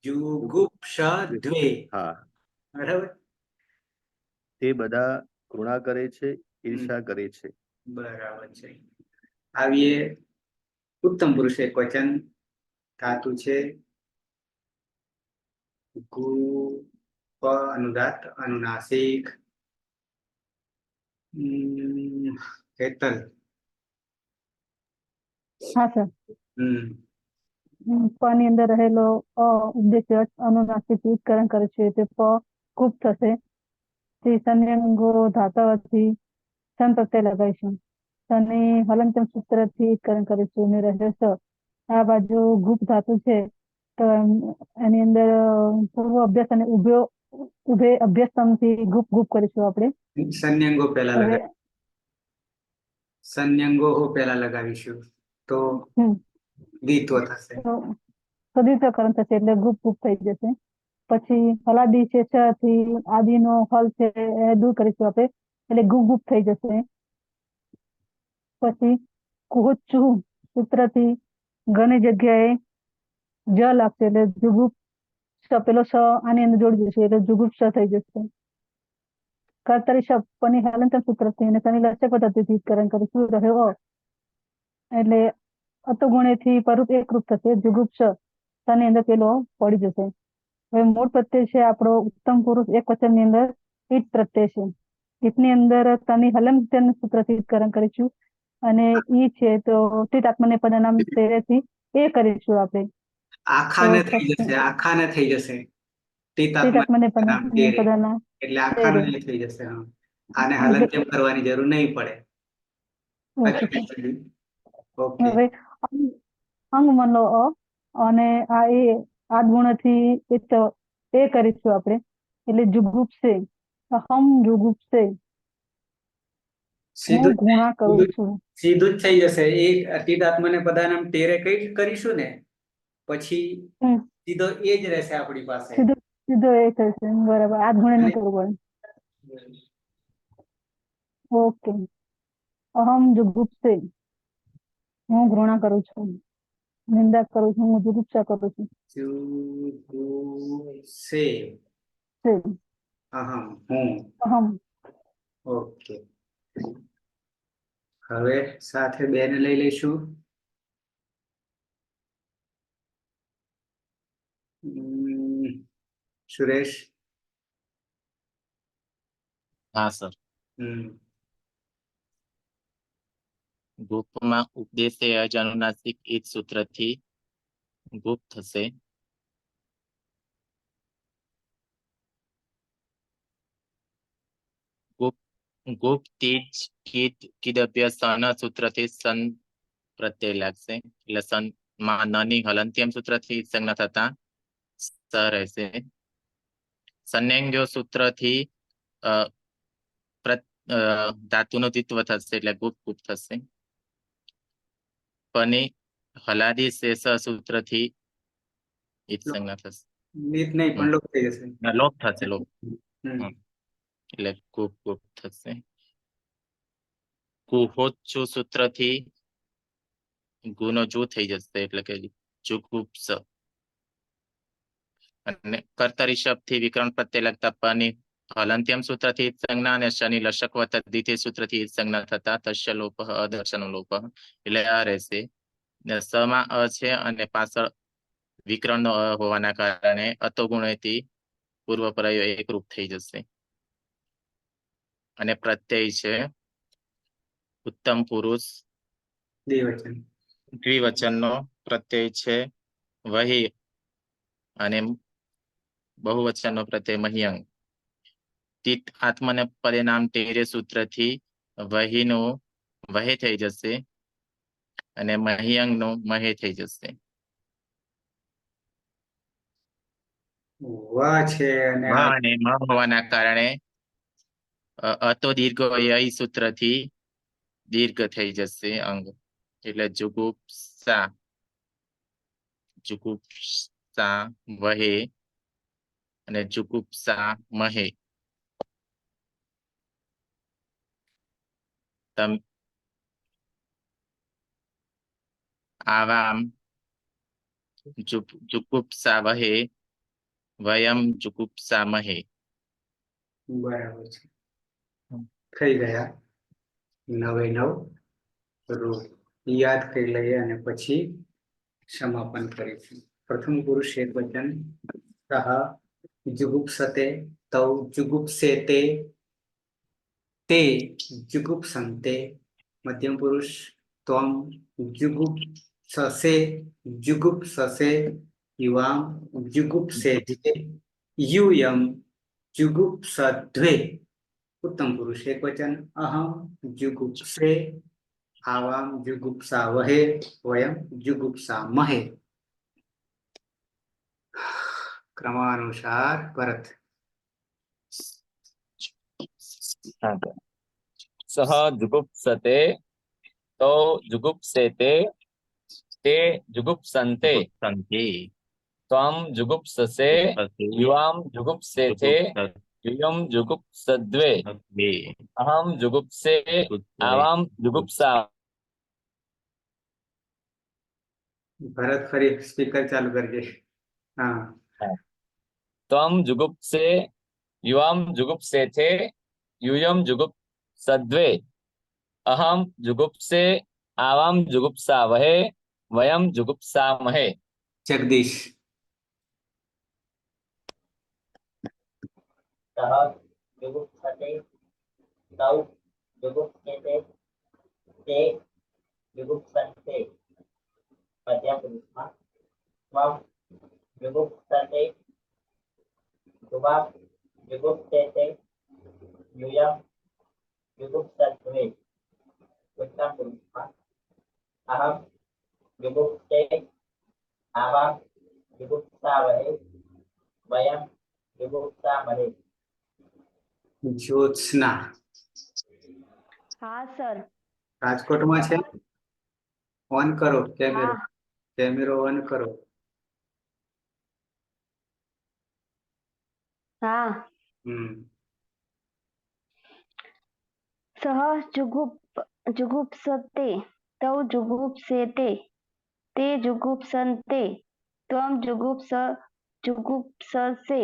જુગુપ્સ દ્વે.
હા
બરાબર.
તે બધા ઘૃણા કરે છે ઈર્ષા કરે છે.
બરાબર છે. આવીએ ઉત્તમ પુરુષ એક વચન ધાતુ છે ગુ પ અનુદાત અનુનાસિક હેતલ.
હા સર. પ ની અંદર રહેલો ઉપદેશ અનુનાસિક ઉચ્ચારણ કરે છે તે પ ખૂબ થશે. તે સંયંગો ધાતાથી સન પ્રત્યય લગાવીશું. શનિ હલંત્યમ સૂત્રથી ઉચ્ચારણ કરીશું અને રહે સ. આ બાજુ ગુપ ધાતુ છે તો એની અંદર પૂર્વ અભ્યાસ અને ઉભે અભ્યાસથી ગુપ ગુપ કરીશું આપણે.
સંયંગો પહેલા લગાવીશું તો દ્વિત્વ થશે.
સદિત્વકરણ થશે એટલે ગુપ ગુપ થઈ જશે. પછી હલાદી શેષથી આદિનો હલ છે એ દૂર કરીશું આપણે એટલે ગુપ ગુપ થઈ જશે. પછી કુહોચુ સૂત્રથી ઘણી જગ્યાએ જ લાગશે એટલે જુગુપ પેલો સ આની અંદર જોડી જશે એટલે જુગુપ સ થઈ જશે. કર્તરી શબ્દ પની હલનતમ સૂત્રથી અને શનિ લસક પદ્ધતિથી કરણ કરીશું. રહ્યો એટલે અતો ગુણેથી પરરૂપ એકરૂપ થશે. જુગુપ્સ શની અંદર પેલો પડી જશે. હવે મૂળ પ્રત્યય છે આપણો ઉત્તમ પુરુષ એક વચનની અંદર ઈટ પ્રત્યય છે. ઈટની અંદર તની હલનતમ સૂત્રથી કરણ કરીશું અને ઈ છે તો તીત આત્મને પદનામ તેરેથી એ કરીશું આપણે.
આખાને
તો
થઈ જશે, આખાને થઈ જશે. તીત
તીત આત્મને
આત્મા તેરે.
પદનામ
એટલે આખાનું એ થઈ જશે. હા. આને હલન કેમ કરવાની જરૂર નહીં પડે. ઓકે.
હવે અંગ મનો અ અને આ એ આદગુણથી એ કરીશું આપણે. એટલે જુગુપ્સે અહમ જુગુપ્સે હું
સીધું
ગુણા કરું છું.
સીધું જ થઈ જશે. એ તીત આત્માને પદાનામ તેરે કઈ કરીશું ને પછી
હમ.
સીધો એ જ રહેશે આપણી પાસે.
સીધો સીધો એ થશે. બરાબર. આદગુણે નહીં કરવું પડે. ઓકે. અહમ જુગુપ્સે હું ઘૃણા કરું છું, નિંદા કરું છું, હું જુગુપ્સા કરું છું.
જુગુપ્સે
છે.
અહમ હું.
અહમ
ઓકે. હવે સાથે બે ને લઈ લઈશું. સુરેશ.
હા સર. ગુપ્તમાં ઉપદેશે અજ અનુનાસિક ઈજ સૂત્રથી ગુપ્ત થશે. ગુપ્ત તીજ કીટ કીદપ્ય સન સૂત્રથી સન પ્રત્યય લાગશે. એટલે સન માં નની હલંત્યમ સૂત્રથી સંજ્ઞા થતા સ રહેશે. સંન્યંગ્યો સૂત્રથી ધાતુનું દ્વિત્વ થશે એટલે ગુપ્ત ગુપ્ત થશે. પની હલાદી શેષ સૂત્રથી ઈજ સંજ્ઞા થશે.
નીત નહીં પણ લોપ થઈ જશે.
લોપ થશે લોપ.
હમ.
એટલે ગુપ્ત ગુપ્ત થશે. કુહોચ્ચુ સૂત્રથી ગુનો જુ થઈ જશે એટલે કે જુગુપ્સ. અને કર્તરી શબ્દથી વિકરણ પ્રત્યય લગતા પની હલંત્યમ સૂત્રથી સંજ્ઞા અને શનિ લશક દ્વિતીય સૂત્રથી સંજ્ઞા થતા તસ્ય લોપ અદર્શન લોપ. એટલે આ રહેશે. સ માં અ છે અને પાછળ વિકરણ નો અ હોવાના કારણે અતો ગુણેથી પૂર્વ પર્યાય એકરૂપ થઈ જશે. અને પ્રત્યય છે ઉત્તમ પુરુષ
દ્વિવચન.
દ્વિવચનનો પ્રત્યય છે વહી અને બહુવચનનો પ્રત્યય મહ્યંગ. તીત આત્મને પરિણામ તેરે સૂત્રથી વહીનું વહે થઈ જશે અને મહ્યંગનું મહે થઈ જશે.
વાહ છે અને
વ અને મ હોવાના કારણે અતો દીર્ઘ ય સૂત્રથી દીર્ઘ થઈ જશે અંગ. એટલે જુગુપ્સા જુગુપ્સા વહે અને જુગુપ્સા મહે. આવામ જુગુપ્સા વહે વયમ જુગુપ્સા મહે.
બરાબર છે. થઈ ગયા 9 રૂપ યાદ કરી લઈએ અને પછી સમાપન કરીશું. પ્રથમ પુરુષ એક વચન સહ જુગુપ્સતે તૌ જુગુપ્સેતે તે જુગુપ્સન્તે. મધ્યમ પુરુષ ત્વમ જુગુપ્સસે જુગુપ્સસે યુવામ જુગુપ્સેધ્વે યુયમ જુગુપ્સધ્વે. ઉત્તમ પુરુષ એક વચન અહમ જુગુપ્સે આવામ જુગુપ્સા વહે વયમ જુગુપ્સા મહે. ક્રમાનુસાર ભરત.
સહ જુગુપ્સતે તો જુગુપ્સેતે તે જુગુપ્સન્તે
સંતે
ત્વમ જુગુપ્સસે યુવામ જુગુપ્સેથે યુયમ જુગુપ્સદ્વે અહમ જુગુપ્સે આવામ જુગુપ્સા.
ભરત ફરી સ્પીકર ચાલુ કરજે. હા.
ત્વમ જુગુપ્સે યુવામ જુગુપ્સેથે यूयम जुगुप्सद्वे अहम जुगुप्से आवाम जुगुप्सावहे वयम जुगुप्सामहे।
जगदीश।
सः जुगुप्सते तौ जुगुप्स्यते ते जुगुप्सन्ते मध्यमपुरुषः त्वं जुगुप्सते त्वं जुगुप्स्यते यूयं जुगुप्सद्वे उत्तमपुरुषः अहं जुगुप्से आवां जुगुप्सावहे वयं जुगुप्सामहे।
ज्योत्सना।
હા સર.
રાજકોટમાં છે? ઓન કરો કેમેરો.
હા.
કેમેરો ઓન કરો.
હા. સહ જુગુપ્સતે તૌ જુગુપ્સેતે તે જુગુપ્સન્તે ત્વં જુગુપ્સસે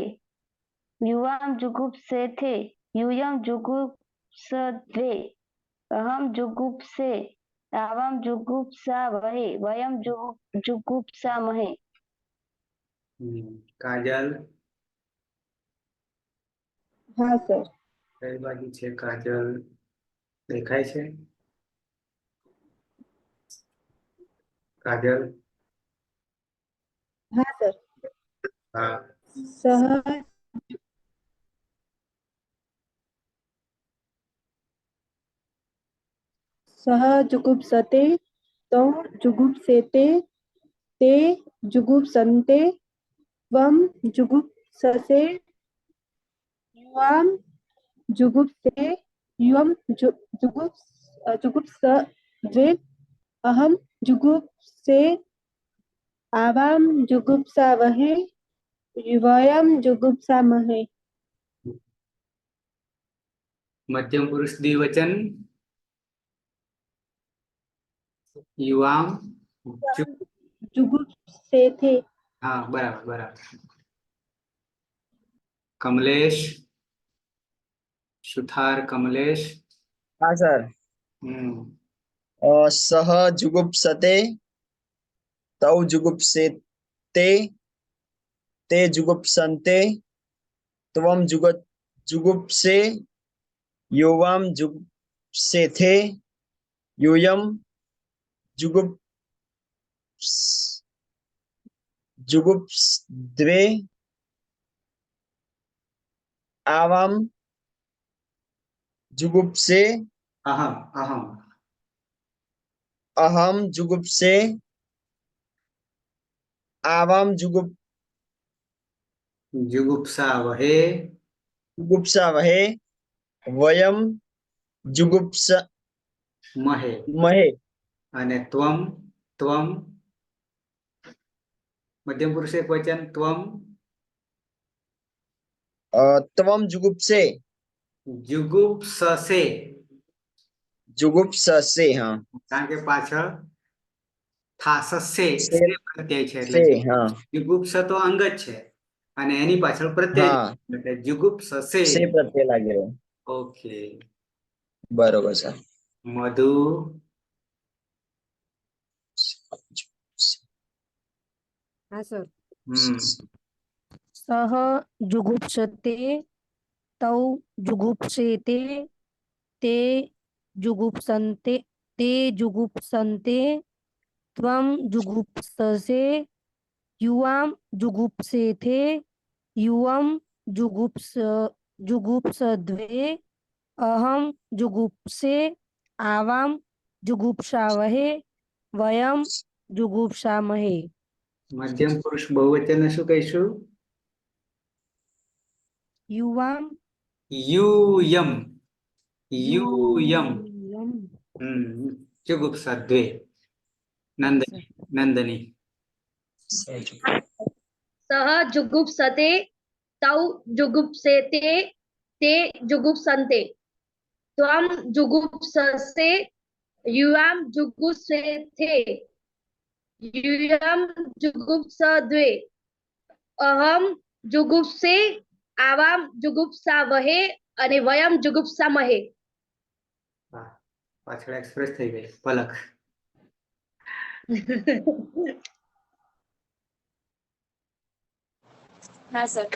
યુવાં જુગુપ્સેથે यूयं जुगुप्सद्वे अहं जुगुप्से आवां जुगुप्सावहे वयं जुगुप्सामहे।
કાજલ.
હા સર.
કઈ બાજુ છે કાજલ? દેખાય છે કાજલ?
હા સર.
હા.
સહ जुगुप्सते तौ जुगुप्सेते ते जुगुप्सन्ते त्वं जुगुप्ससे युवां जुगुप्से जुगुप्सद्वे अहं जुगुप्से आवां जुगुप्सावहे वयं जुगुप्सामहे।
મધ્યમ પુરુષ દ્વિવચન યુવામ
जुगुप्सेथे।
હા બરાબર બરાબર. કમલેશ. સુથાર કમલેશ.
हाँ सर। सह जुगुप्सते तौ जुगुप्सेते ते जुगुप्सन्ते त्वं जुगुप्से युवां जुगुप्सेथे यूयं जुगुप्सद्वे आवां जुगुप्से
અહમ અહમ
अहं जुगुप्से आवां
જુગુપ્સાવહે
जुगुप्सावहे वयं जुगुप्सामहे।
મહે અને ત્વમ ત્વમ મધ્યમ પુરુષ એક વચન ત્વમ
त्वं जुगुप्से
જુગુપ્સસે
जुगुप्ससे। हाँ
કારણ કે પાછળ થાસસે
से
સે પ્રત્યય છે એટલે
से हाँ
જુગુપ્સ તો અંગ જ છે અને એની પાછળ પ્રત્યય
हाँ
એટલે જુગુપ્સસે.
से प्रत्यय लागेलो।
ઓકે.
बरोबर सर।
મધુ.
હા સર.
સહ જુગુપ્સતે તૌ જુગુપ્સેતે તે જુગુપ્સન્તે ત્વં જુગુપ્સસે યુવાં જુગુપ્સેથે યુવં जुगुप्सद्वे अहं जुगुप्से आवां जुगुप्सावहे वयं जुगुप्सामहे।
મધ્યમ પુરુષ બહુવચન શું કહીશું?
युवां
યુયમ યુયમ
यूयं।
જુગુપ્સદ્વે. નંદની નંદની.
સહ જુગુપ્સતે તૌ જુગુપ્સેતે તે જુગુપ્સન્તે ત્વં જુગુપ્સસે યુવાં જુગુપ્સેથે यूयं जुगुप्सद्वे अहं जुगुप्से आवां जुगुप्सावहे અને વયમ જુગુપ્સામહે.
વાહ, પાછળ એક્સપ્રેસ થઈ ગઈ પલક.
હા સર.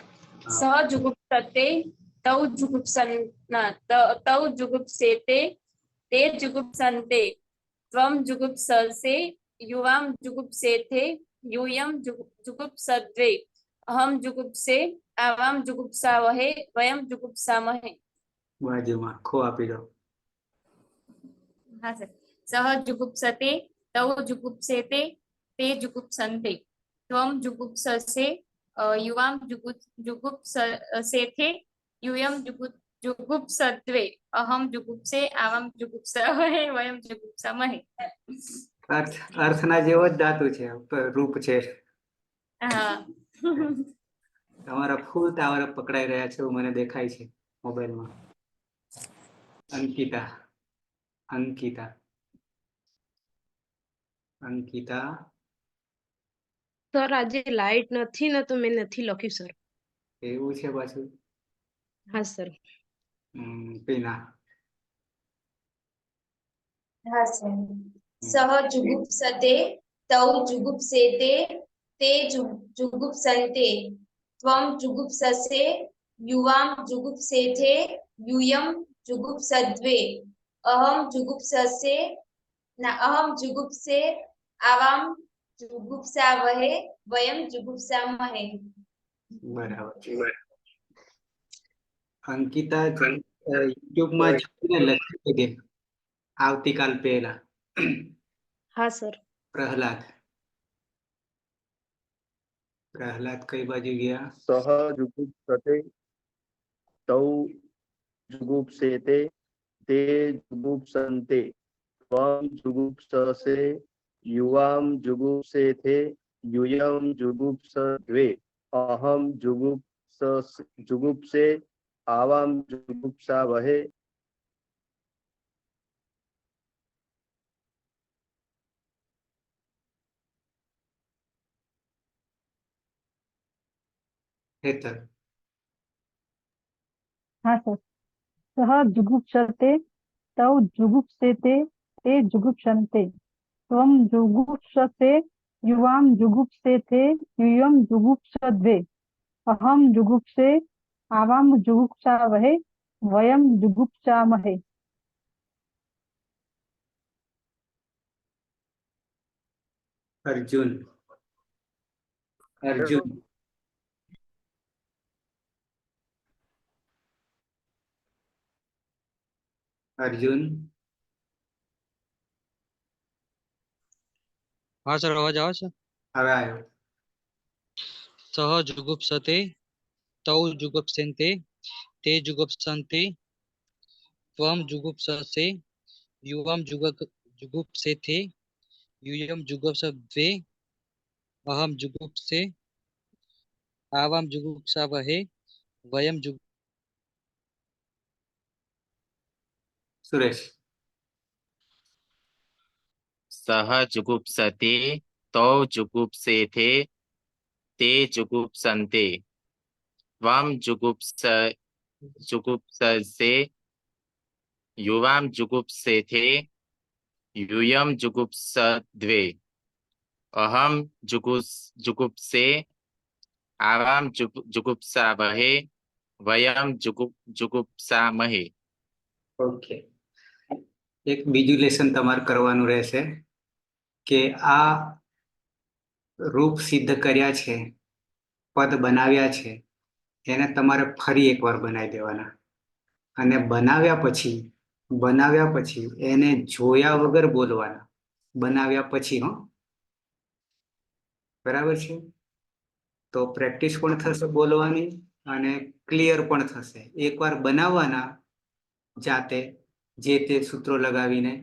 હા.
સહ જુગુપ્સતે તૌ તૌ જુગુપ્સેતે તે જુગુપ્સન્તે ત્વમ જુગુપ્સસે યુવામ જુગુપ્સેથે यूयम जुगुप्सद्वे अहम जुगुप्से आवाम जुगुप्सावहे वयम जुगुप्सामहे.
બાજુમાં ખો આપી દો.
हाँ सर. सह जुगुप्सते तौ जुगुप्सेते ते जुगुप्सन्ते त्वं जुगुप्ससे युवाम जुगुप्सेथे यूयम जुगुप्सद्वे अहम जुगुप्से आवाम जुगुप्सावहे वयम जुगुप्सामहे.
અર્થના જેવો જ ધાતુ છે, રૂપ છે.
हाँ.
તમારા ફૂલ ટાવર પકડાઈ રહ્યા છે એવું મને દેખાય છે મોબાઈલમાં. અંકિતા અંકિતા અંકિતા
સર આજે લાઈટ નથી ને તો મેં નથી લખ્યું સર.
એવું છે પાછું.
હા સર.
પીના.
हाँ सर. सह जुगुप्सते तौ जुगुप्सेते ते जुगुप्सन्ते त्वं जुगुप्ससे युवाम जुगुप्सेथे यूयम जुगुप्सद्वे अहम जुगुप्ससे अहम जुगुप्से आवाम जुगुप्सावहे वयम जुगुप्सामहे.
બરાબર. અંકિતા યુટ્યુબમાં જઈને લખી દેજે આવતીકાલ પહેલા.
હા સર.
પ્રહલાદ પ્રહલાદ કઈ બાજુ ગયા?
સહ જુગુપ્સતે તૌ જુગુપ્સેતે તે જુગુપ્સન્તે ત્વમ જુગુપ્સસે યુવામ જુગુપ્સેથે यूयम जुगुप्सद्वे अहम जुगुप्से आवाम जुगुप्सावहे
હેતર.
हाँ सर. सह जुगुप्सते तौ जुगुप्सेते ते जुगुप्सन्ते त्वं जुगुप्ससे युवां जुगुप्सेथे यूयं जुगुप्सद्वे अहं जुगुप्से आवां जुगुप्सावहे वयं जुगुप्सामहे.
અર્જુન અર્જુન અર્જુન.
हाँ सर आवाज આવે છે.
હવે આવ્યો.
સહ જુગુપ્સતે તૌ જુગુપ્સેન્તે તે જુગુપ્સન્તે ત્વમ જુગુપ્સસે યુવમ જુગુપ્સેથે यूयम जुगुप्सद्वे अहम जुगुप्से आवाम जुगुप्सावहे वयम जुग.
સુરેશ.
सह जुगुप्सते तौ जुगुप्सेथे ते जुगुप्सन्ते त्वं जुगुप्ससे युवां जुगुप्सेथे यूयं जुगुप्सद्वे अहम जुगुप्से आवाम जुगुप्सावहे वयम जुगुप्सामहे.
ઓકે. એક બીજું લેસન તમારે કરવાનું રહેશે કે આ રૂપ સિદ્ધ કર્યા છે, પદ બનાવ્યા છે, એને તમારે ફરી એકવાર બનાવી દેવાના અને બનાવ્યા પછી એને જોયા વગર બોલવાના. બનાવ્યા પછી હો, બરાબર છે? તો પ્રેક્ટિસ પણ થશે બોલવાની અને ક્લિયર પણ થશે. એકવાર બનાવવાના જાતે જે તે સૂત્રો લગાવીને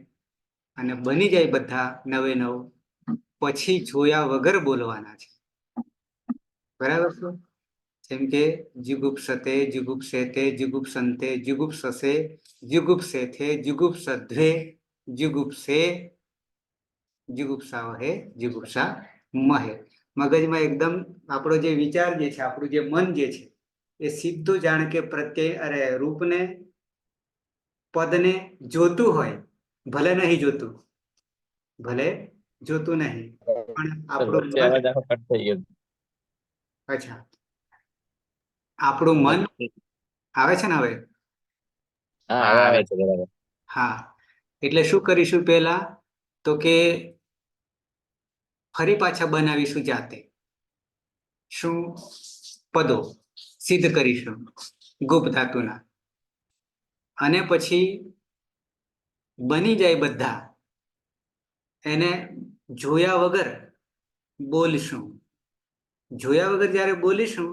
અને બની જાય બધા 9 પછી જોયા વગર બોલવાના છે. બરાબર છે? જેમ કે જુગુપ્સતે જુગુપ્સેતે જુગુપ્સન્તે જુગુપ્સસે જુગુપ્સેથે જુગુપ્સદ્વે જુગુપ્સે જુગુપ્સાવહે જુગુપ્સામહે. મગજમાં એકદમ આપણો જે વિચાર જે છે, આપણું જે મન જે છે એ સીધું જાણે કે પ્રત્યય અરે રૂપને પદને જોતું હોય, ભલે નહીં જોતું, ભલે જોતું નહીં, પણ
સર
આપણું
વચ્ચે
મન,
અવાજ આખો કટ થઈ ગયો.
અચ્છા, આપણું મન આવે છે ને હવે?
હા હવે આવે છે બરાબર.
હા, એટલે શું કરીશું પહેલા તો કે ફરી પાછા બનાવીશું જાતે. શું? પદો સિદ્ધ કરીશું ગુપ ધાતુના, અને પછી બની જાય બધા એને જોયા વગર બોલશું. જોયા વગર જ્યારે બોલીશું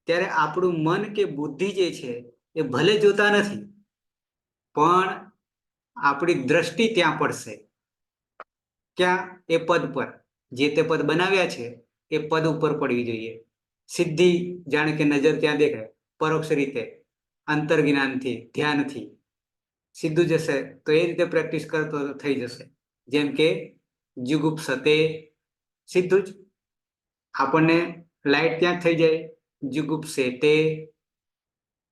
ત્યારે આપણું મન કે બુદ્ધિ જે છે એ ભલે જોતા નથી, પણ આપણી દ્રષ્ટિ ત્યાં પડશે. ક્યાં? એ પદ પર. જે તે પદ બનાવ્યા છે એ પદ ઉપર પડવી જોઈએ. સીધી જાણે કે નજર ત્યાં દેખાય, પરોક્ષ રીતે, અંતર્જ્ઞાનથી, ધ્યાનથી સીધું જશે. તો એ રીતે પ્રેક્ટિસ કરતો થઈ જશે. જેમ કે જુગુપ્સતે, સીધું જ આપણને લાઈટ ત્યાં થઈ જાય. જુગુપ્સેતે,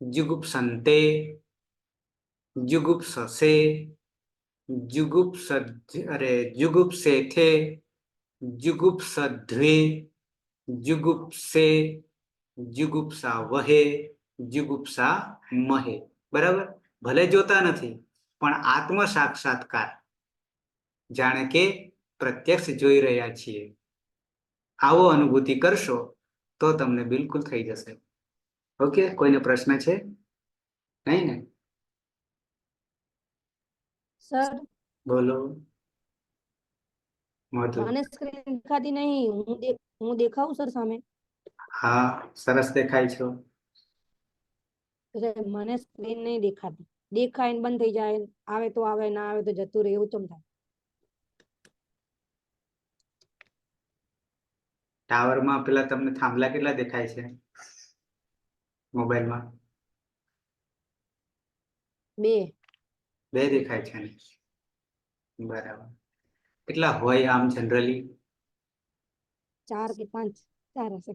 જુગુપ્સંતે, જુગુપ્સસે, જુગુપ્સેથે, જુગુપ્સધ્વે, જુગુપ્સે, જુગુપ્સાવહે, જુગુપ્સામહે. બરાબર? ભલે જોતા નથી, પણ આત્મ સાક્ષાત્કાર, જાણે કે પ્રત્યક્ષ જોઈ રહ્યા છીએ, આવો અનુભૂતિ કરશો તો તમને બિલકુલ થઈ જશે. ઓકે, કોઈને પ્રશ્ન છે? નહીં ને?
સર
બોલો. મધુ.
મને સ્ક્રીન દેખાતી નહીં, હું દેખાવું સર સામે?
હા, સરસ દેખાય છો.
સર, મને સ્ક્રીન નહીં દેખાતી. દેખાય ને બંધ થઈ જાય, આવે તો આવે, ના આવે તો જતું રહે, એવું ચમ થાય.
ટાવરમાં પેલા તમને થાંભલા કેટલા દેખાય છે મોબાઈલમાં?
2
દેખાય છે ને? બરાબર. કેટલા હોય આમ જનરલી?
4 કે 5, 4 હશે.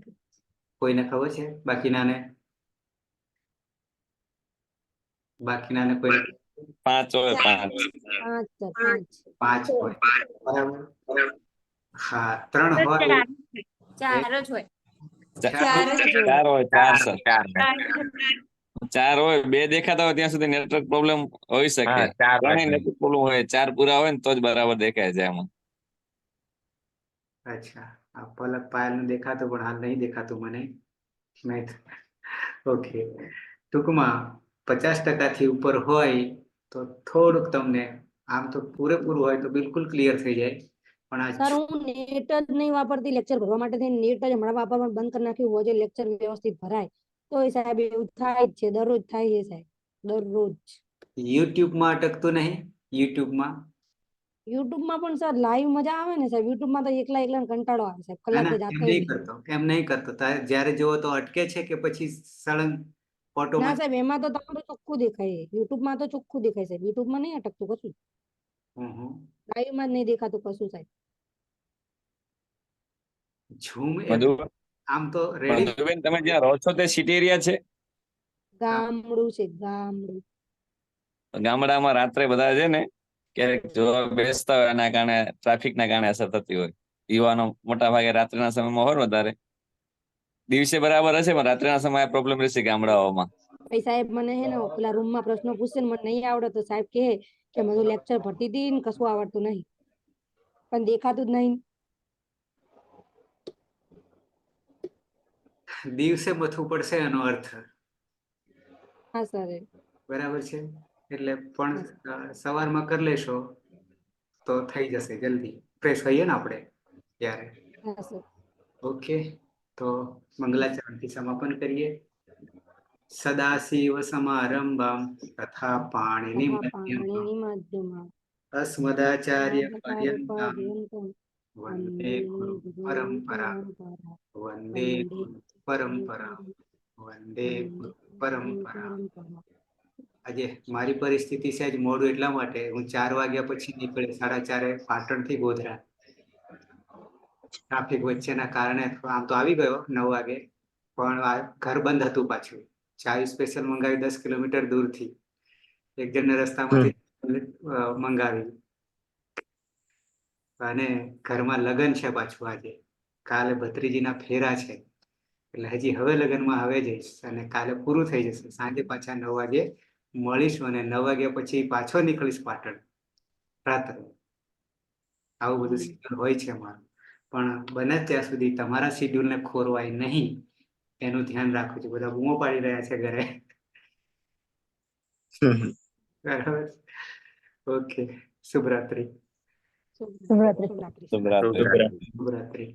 કોઈને ખબર છે? બાકીનાને? બાકીનાને કોઈ?
5 હોય 5.
5 હોય. બરાબર. હા, 3 હોય.
4 જ હોય.
4 હોય, 4 સર. 4 હોય, 2 દેખાતા હોય ત્યાં સુધી નેટવર્ક પ્રોબ્લેમ હોઈ શકે. 3 નેટવર્ક પ્રોબ્લેમ હોય, 4 પૂરા હોય ને તો જ બરાબર દેખાય છે આમાં.
અચ્છા, આ પલક પાયલનું દેખાતું, પણ હાલ નહીં દેખાતું મને. ઓકે, ટૂંકમાં 50% થી ઉપર હોય તો થોડુંક તમને, આમ તો પૂરેપૂરું હોય તો બિલકુલ ક્લિયર થઈ જાય. પણ આ
સર, હું નેટ જ નહીં વાપરતી લેક્ચર ભરવા માટે થઈને. નેટ જ હમણાં વાપરવાનું બંધ કરી નાખ્યું હોય, લેક્ચર વ્યવસ્થિત ભરાય તો એ સાહેબ એવું થાય જ છે, દરરોજ થાય છે સાહેબ, દરરોજ.
યુટ્યુબમાં અટકતું નહીં? યુટ્યુબમાં
પણ સર લાઈવ મજા આવે ને સાહેબ. યુટ્યુબમાં તો એકલા કંટાળો આવે સાહેબ, કલાક
એમ
જાતો
નહીં કરતો, એમ નહીં કરતો. જ્યારે જોવો તો અટકે છે કે પછી સળંગ
ના
ઓટોમાં?
સાહેબ, એમાં તો તમારું ચોખ્ખું દેખાય. યુટ્યુબમાં તો ચોખ્ખું દેખાય સાહેબ. યુટ્યુબમાં નહીં અટકતું કશું, લાઈવમાં જ નહીં દેખાતું કશું સાહેબ.
ઝૂમ આમ તો રેડી.
મધુબેન, તમે જ્યાં રહો છો તે સિટી એરિયા છે?
ગામડું છે, ગામડું.
ગામડામાં રાત્રે બધા છે ને ક્યારેક જોવા બેસતા હોય, એના કારણે ટ્રાફિકના કારણે અસર થતી હોય. યુવાનો મોટા ભાગે રાત્રિના સમયમાં હોય વધારે. દિવસે બરાબર હશે પણ રાત્રિના સમયે પ્રોબ્લેમ રહેશે ગામડાઓમાં.
ભાઈ સાહેબ, મને હે ને પેલા રૂમમાં પ્રશ્નો પૂછે ને મને નહીં આવડે તો સાહેબ કહે કે મને લેક્ચર ભરતી હતી ને કશું આવડતું નહીં, પણ દેખાતું જ નહીં.
દિવસે મથવું પડશે એનો અર્થ.
હા સર.
બરાબર છે. એટલે પણ સવારમાં કરી લેશો તો થઈ જશે, જલ્દી ફ્રેશ થઈએ ને આપણે ત્યારે.
હા સર.
ઓકે, તો મંગલાચરણથી સમાપન કરીએ. સદાશિવ સમારંભામ તથા પાણીની મધ્યમાં અસ્મદાચાર્ય પર્યંતમ વંદે ગુરુ પરંપરા, વંદે ગુરુ પરંપરા, વંદે ગુરુ પરંપરા. આજે મારી પરિસ્થિતિ છે, આજ મોડું એટલા માટે હું 4 વાગ્યા પછી નીકળે, 4:30 પાટણથી ગોધરા. ટ્રાફિક વચ્ચેના કારણે આમ તો આવી ગયો 9 વાગે, પણ આ ઘર બંધ હતું પાછું. ચાવી સ્પેશિયલ મંગાવી 10 કિલોમીટર દૂરથી. એક જણને રસ્તામાંથી મંગાવી. અને ઘરમાં લગ્ન છે પાછું આજે. કાલે ભત્રીજીના ફેરા છે. એટલે હજી હવે લગ્નમાં હવે જઈશ અને કાલે પૂરું થઈ જશે. સાંજે પાછા 9 વાગે મળીશું અને 9 વાગ્યા પછી પાછો નીકળીશ પાટણ રાત્રે. આવું બધું શિડ્યુલ હોય છે અમારું. પણ બને ત્યાં સુધી તમારા શિડ્યુલને ખોરવાય નહીં એનું ધ્યાન રાખું છું. બધા બૂમો પાડી રહ્યા છે ઘરે. બરાબર. ઓકે. શુભરાત્રી.
શુભરાત્રી.
શુભરાત્રી.
શુભરાત્રી.